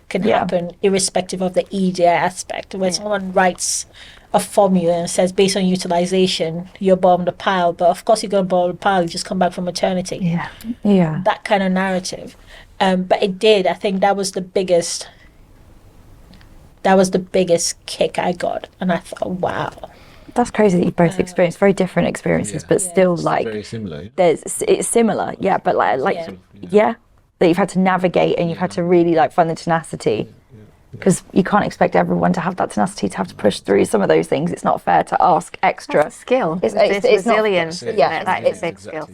can happen irrespective of the EDI aspect, where someone writes a formula and says based on utilization you're bottom of the pile, but of course you're going to bottom of the pile, you just come back from maternity. That kind of narrative. But it did, I think that was the biggest kick I got, and I thought, wow, that's crazy that you both experienced very different experiences, but still like very similar. It's similar, but that you've had to navigate, and you've had to really like find the tenacity, because you can't expect everyone to have that tenacity to have to push through some of those things. It's not fair to ask extra. That's a skill. It's resilience. That is a big skill.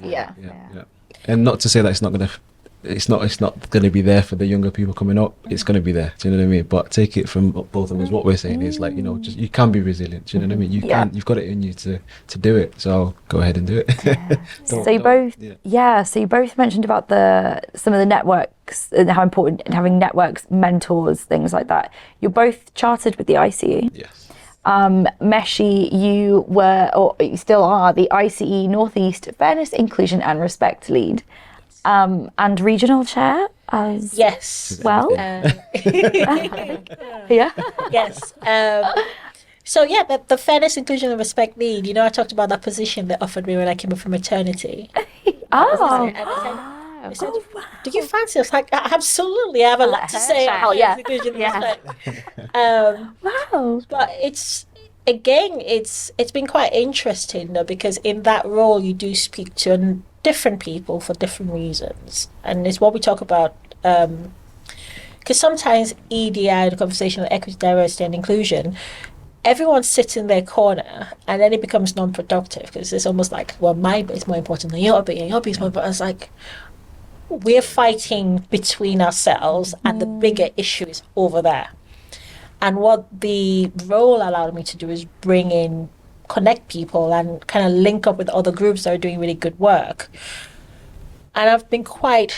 And not to say that it's not going to be there for the younger people coming up. It's going to be there. Do you know what I mean? But take it from both of us. What we're saying is like, just you can be resilient. Do you know what I mean? You can. You've got it in you to do it. So go ahead and do it. So you both mentioned about some of the networks and how important having networks, mentors, things like that. You're both chartered with the ICE. Yes. Meshi, you were, or you still are, the ICE Northeast Fairness, Inclusion and Respect lead. And regional chair as well. Yes. So the fairness, inclusion, and respect lead. I talked about that position they offered me when I came up from maternity. They said, do you fancy? I was like, absolutely. I have a lot to say. Inclusion, and respect. Wow. But it's been quite interesting though, because in that role you do speak to different people for different reasons, and it's what we talk about, because sometimes EDI, the conversation of equity, diversity and inclusion, everyone sits in their corner and then it becomes non-productive, because it's almost like, well, my bit is more important than your bit, and your bit is more important. It's like we're fighting between ourselves and the bigger issue is over there. And what the role allowed me to do is connect people and kind of link up with other groups that are doing really good work. And I've been quite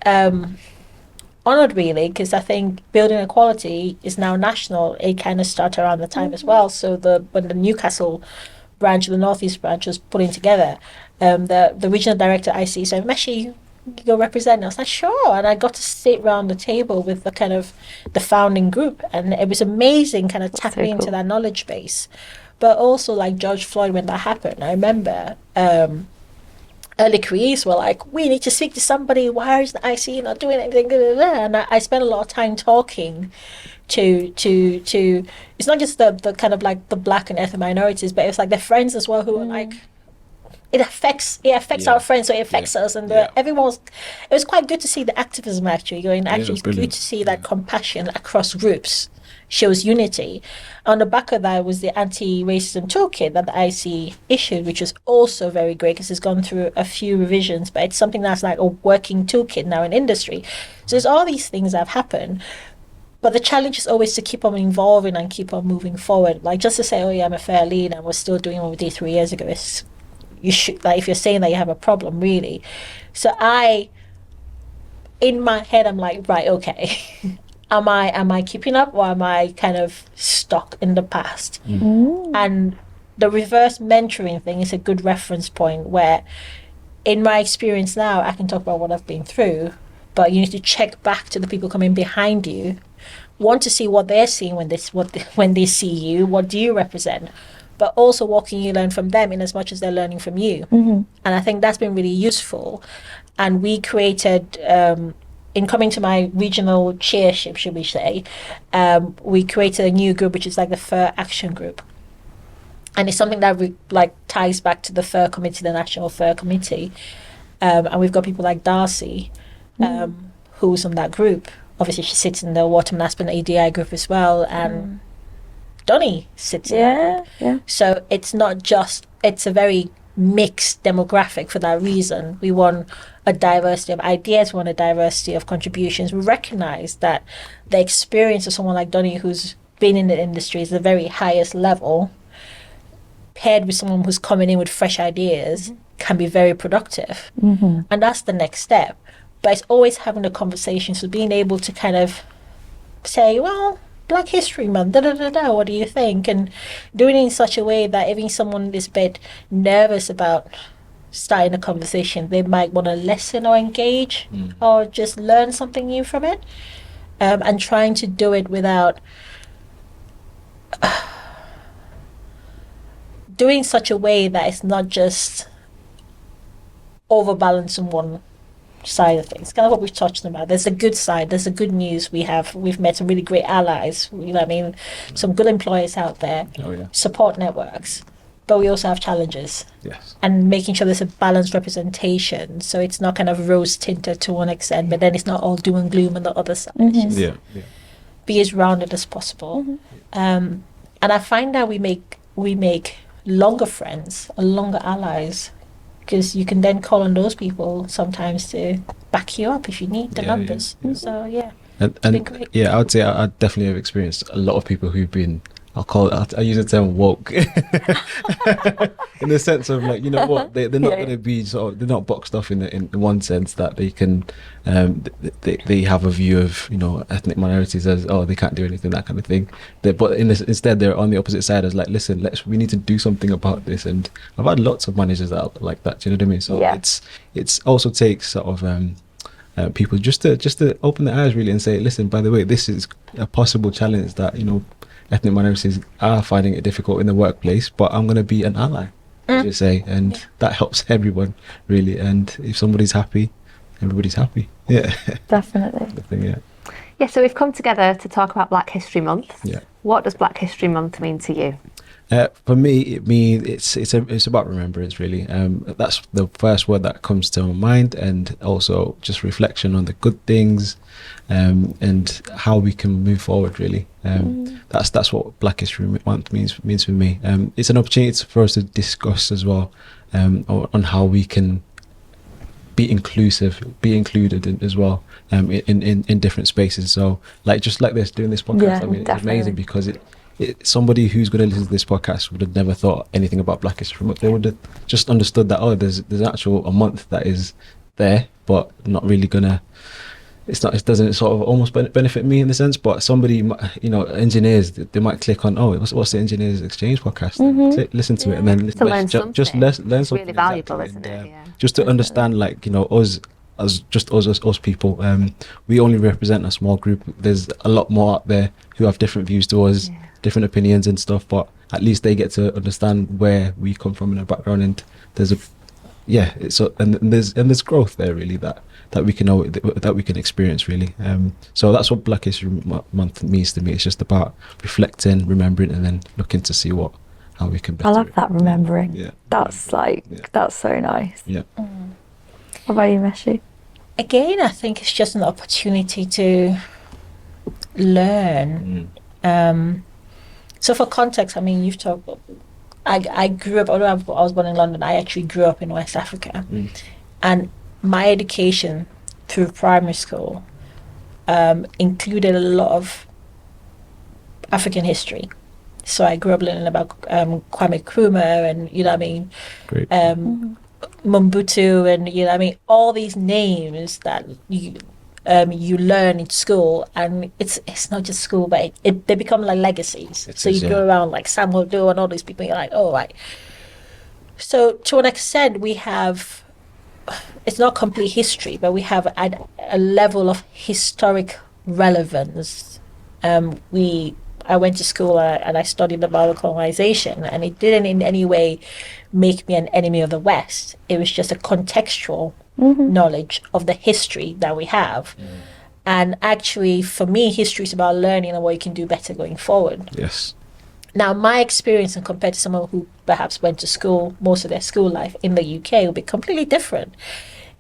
honored, really, because I think building equality is now national. It kind of started around the time as well. So when the Newcastle branch, the Northeast branch, was putting together, the regional director I see said, Meshi, you go represent. I was like, sure. And I got to sit around the table with the kind of the founding group, and it was amazing, kind of tapping into that knowledge base. But also, like George Floyd, when that happened, I remember early careers were like, we need to speak to somebody. Why is the IC not doing anything? And I spent a lot of time talking to it's not just the kind of like the black and ethnic minorities, but it's like their friends as well, who are like, it affects our friends, so it affects us. And it was quite good to see the activism actually going. Actually, it's good to see that compassion across groups shows unity. On the back of that was the anti-racism toolkit that the IC issued, which was also very great because it's gone through a few revisions, but it's something that's like a working toolkit now in industry. So there's all these things that have happened, but the challenge is always to keep on evolving and keep on moving forward. Like, just to say, oh yeah, I'm a fair lead and we're still doing what we did 3 years ago, you should, like, if you're saying that you have a problem, really. So in my head, I'm like, right, okay. Am I keeping up, or am I kind of stuck in the past? And the reverse mentoring thing is a good reference point, where in my experience now, I can talk about what I've been through, but you need to check back to the people coming behind you, want to see what they're seeing when they see you, what do you represent? but also what can you learn from them in as much as they're learning from you. And I think that's been really useful. And we created, in coming to my regional chairship, should we say, we created a new group, which is like the Fur Action Group. And it's something that ties back to the Fur Committee, the National Fur Committee. And we've got people like Darcy, who's on that group. Obviously, she sits in the Waterman Aspen EDI group as well. And Donny sits in that group. Yeah. So it's not just, it's a very mixed demographic for that reason. We want a diversity of ideas, we want a diversity of contributions. We recognize that the experience of someone like Donny, who's been in the industry, is the very highest level, paired with someone who's coming in with fresh ideas, can be very productive. And that's the next step. But it's always having the conversation, so being able to kind of say, well, Black History Month, what do you think? And doing it in such a way that even someone is a bit nervous about starting a conversation, they might want to listen or engage or just learn something new from it. And trying to do it without doing such a way that it's not just overbalancing one side of things. Kind of what we've touched on about. There's a good side, there's the good news. We've met some really great allies, you know what I mean, some good employers out there, support networks, but we also have challenges. And making sure there's a balanced representation, so it's not kind of rose tinted to one extent, but then it's not all doom and gloom on the other side. It's just be as rounded as possible. And I find that we make longer friends or longer allies, because you can then call on those people sometimes to back you up if you need the numbers. So and I would say I definitely have experienced a lot of people who've been, I use the term woke in the sense of, like, you know what, they're not going to be they're not boxed off in one sense that they can they have a view of, you know, ethnic minorities as, oh, they can't do anything, that kind of thing. But instead they're on the opposite side as, like, listen, we need to do something about this. And I've had lots of managers that are like that. Do you know what I mean? So it's also takes sort of people just to open their eyes really and say, listen, by the way, this is a possible challenge that, you know, ethnic minorities are finding it difficult in the workplace, but I'm going to be an ally, as you say, and that helps everyone really. And if somebody's happy, everybody's happy. Definitely. So we've come together to talk about Black History Month. What does Black History Month mean to you? For me, it's about remembrance, really. That's the first word that comes to my mind, and also just reflection on the good things, and how we can move forward, really. That's what Black History Month means for me. It's an opportunity for us to discuss as well, on how we can be inclusive, be included as well, in different spaces. So, like, just like this, doing this podcast, I mean, it's amazing, because somebody who's going to listen to this podcast would have never thought anything about Black History Month. They would have just understood that, oh, there's actual a month that is there, but not really gonna. It doesn't sort of almost benefit me in the sense, but somebody, you know, engineers, they might click on, oh, what's the Engineers Exchange podcast? Listen to it, and then learn something. Just learn something. It's really valuable, isn't it? Just to understand, like, you know, us people, we only represent a small group. There's a lot more out there who have different views to us, different opinions and stuff, but at least they get to understand where we come from in our background, and there's there's growth there, really, that we can experience, really. So that's what Black History Month means to me. It's just about reflecting, remembering, and then looking to see how we can better. I love that, remembering. That's so nice. What about you, Meshi? Again, I think it's just an opportunity to learn. So for context, I mean, you've talked. I grew up, although I was born in London, I actually grew up in West Africa, and my education through primary school included a lot of African history. So I grew up learning about Kwame Nkrumah, and, you know what I mean, Mobutu, and, you know what I mean, all these names that you learn in school, and it's not just school, but they become like legacies. So you go around like Samuel Doe and all these people, you're like, oh, right. So to an extent, we have, it's not complete history, but we have a level of historic relevance. I went to school and I studied about colonization, and it didn't in any way make me an enemy of the West. It was just a contextual knowledge of the history that we have. And actually, for me, history is about learning and what you can do better going forward. Yes. Now, my experience, and compared to someone who perhaps went to school most of their school life in the UK, will be completely different.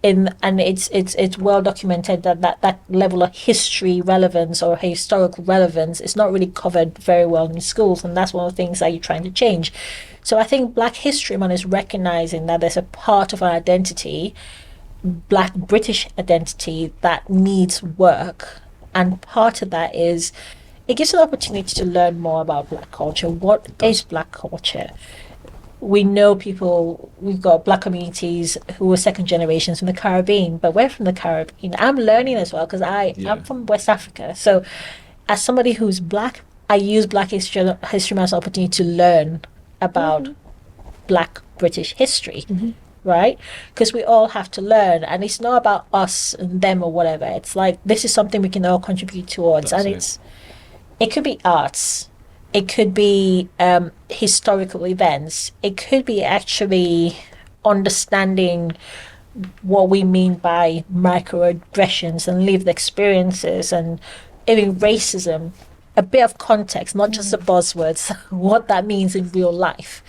And it's well documented that level of history relevance or historical relevance is not really covered very well in schools, and that's one of the things that you're trying to change. So I think Black History Month is recognizing that there's a part of our identity, Black British identity, that needs work, and part of that is it gives an opportunity to learn more about Black culture. What is Black culture? We know people, we've got Black communities who are second generations from the Caribbean, but we're from the Caribbean. I'm learning as well because I'm from West Africa. So as somebody who's Black, I use Black History Month as an opportunity to learn about Black British history, right? Because we all have to learn, and it's not about us and them or whatever. It's like, this is something we can all contribute towards. It could be arts. It could be historical events. It could be actually understanding what we mean by microaggressions and lived experiences, and even racism. A bit of context, not just the buzzwords, what that means in real life.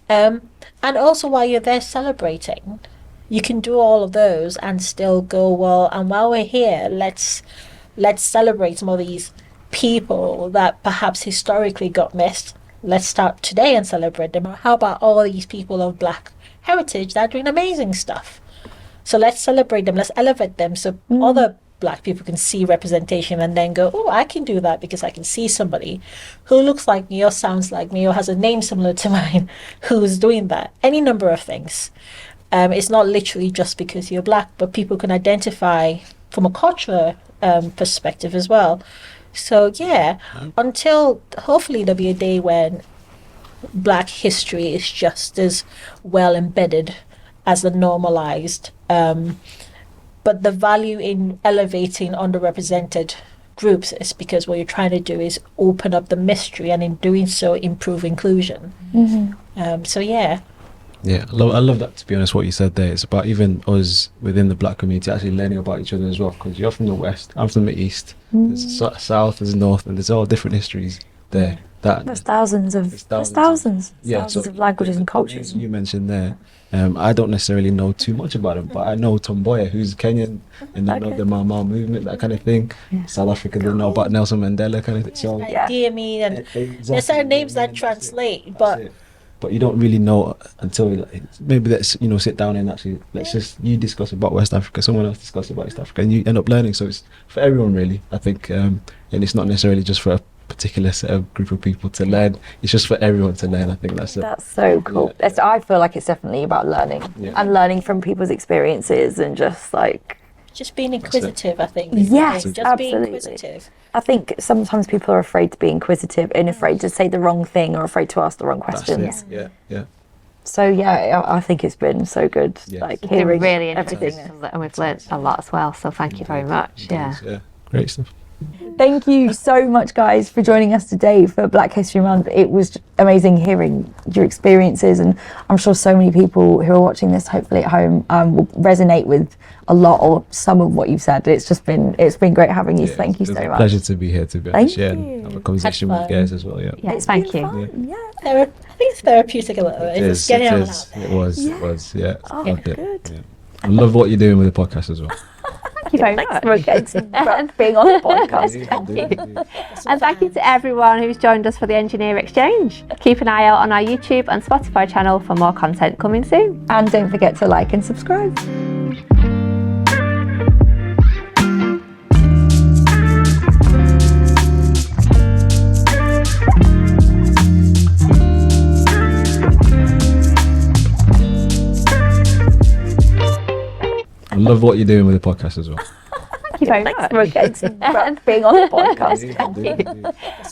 And also, while you're there celebrating, you can do all of those and still go, well, and while we're here, let's celebrate some of these people that perhaps historically got missed. Let's start today and celebrate them. How about all these people of Black heritage that are doing amazing stuff? So let's celebrate them, let's elevate them, so other Black people can see representation and then go, oh, I can do that because I can see somebody who looks like me or sounds like me or has a name similar to mine who's doing that. Any number of things. It's not literally just because you're Black, but people can identify from a cultural perspective as well. So yeah, until hopefully there'll be a day when Black history is just as well embedded as the normalized. But the value in elevating underrepresented groups is because what you're trying to do is open up the mystery, and in doing so, improve inclusion. So yeah. Yeah, I love that, to be honest, what you said there. It's about even us within the Black community actually learning about each other as well, because you're from the West, I'm from the East, there's South, there's North, and there's all different histories there. There's thousands of languages and cultures. You mentioned there, I don't necessarily know too much about them, but I know Tomboya, who's Kenyan, and I know the Mama movement, that kind of thing. South Africa, they know about Nelson Mandela kind of thing. So Dear and there's certain names that translate, but you don't really know until maybe let's sit down and actually you discuss about West Africa, someone else discuss about East Africa, and you end up learning. So it's for everyone really, I think, and it's not necessarily just for a particular set of group of people to learn. It's just for everyone to learn. I think that's so cool. Yeah. I feel like it's definitely about learning and learning from people's experiences and just being inquisitive. I think. Yes, just absolutely. being inquisitive. I think sometimes people are afraid to be inquisitive and afraid to say the wrong thing or afraid to ask the wrong questions. Yeah. So yeah, I think it's been so good. Yes. Hearing really everything, and we've learnt a lot as well. So thank you very much. Yeah, great stuff. Thank you so much, guys, for joining us today for Black History Month. It was amazing hearing your experiences, and I'm sure so many people who are watching this, hopefully at home, will resonate with a lot or some of what you've said. It's been great having you. Thank you so much. Pleasure to be here, to be honest. Thank you. And have a conversation with you guys as well. Yeah. Thank you. I think it's therapeutic a little bit. It's getting out loud. It was. Yeah. Oh, good. Yeah. I love what you're doing with the podcast as well. Thank you very much. For being on the podcast. Thank you. And thank you to everyone who's joined us for the Engineer Exchange. Keep an eye out on our YouTube and Spotify channel for more content coming soon. And don't forget to like and subscribe. I love what you're doing with the podcast as well. Thank you very much. For being on the podcast. Thank you.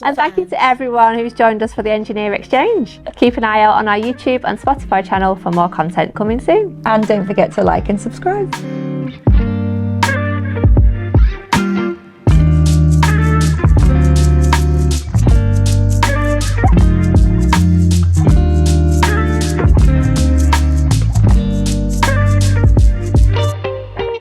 And thank you to everyone who's joined us for the Engineer Exchange. Keep an eye out on our YouTube and Spotify channel for more content coming soon. And don't forget to like and subscribe.